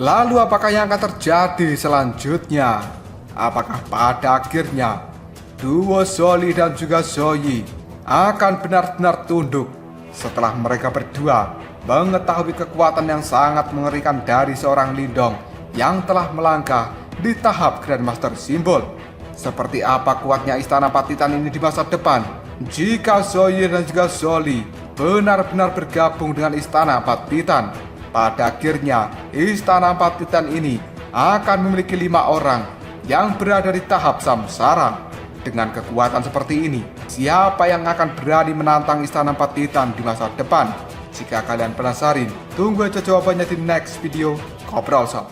Speaker 1: Lalu apakah yang akan terjadi selanjutnya? Apakah pada akhirnya duo Zoli dan juga Zoyi akan benar-benar tunduk setelah mereka berdua mengetahui kekuatan yang sangat mengerikan dari seorang Lindong yang telah melangkah di tahap Grandmaster Simbol? Seperti apa kuatnya Istana Patitan ini di masa depan jika Zoyi dan juga Zoli benar-benar bergabung dengan Istana Patitan? Pada akhirnya, Istana Patitan ini akan memiliki 5 orang yang berada di tahap samsara. Dengan kekuatan seperti ini, siapa yang akan berani menantang Istana Patitan di masa depan? Jika kalian penasaran, tunggu aja jawabannya di next video. Ngobrol sob.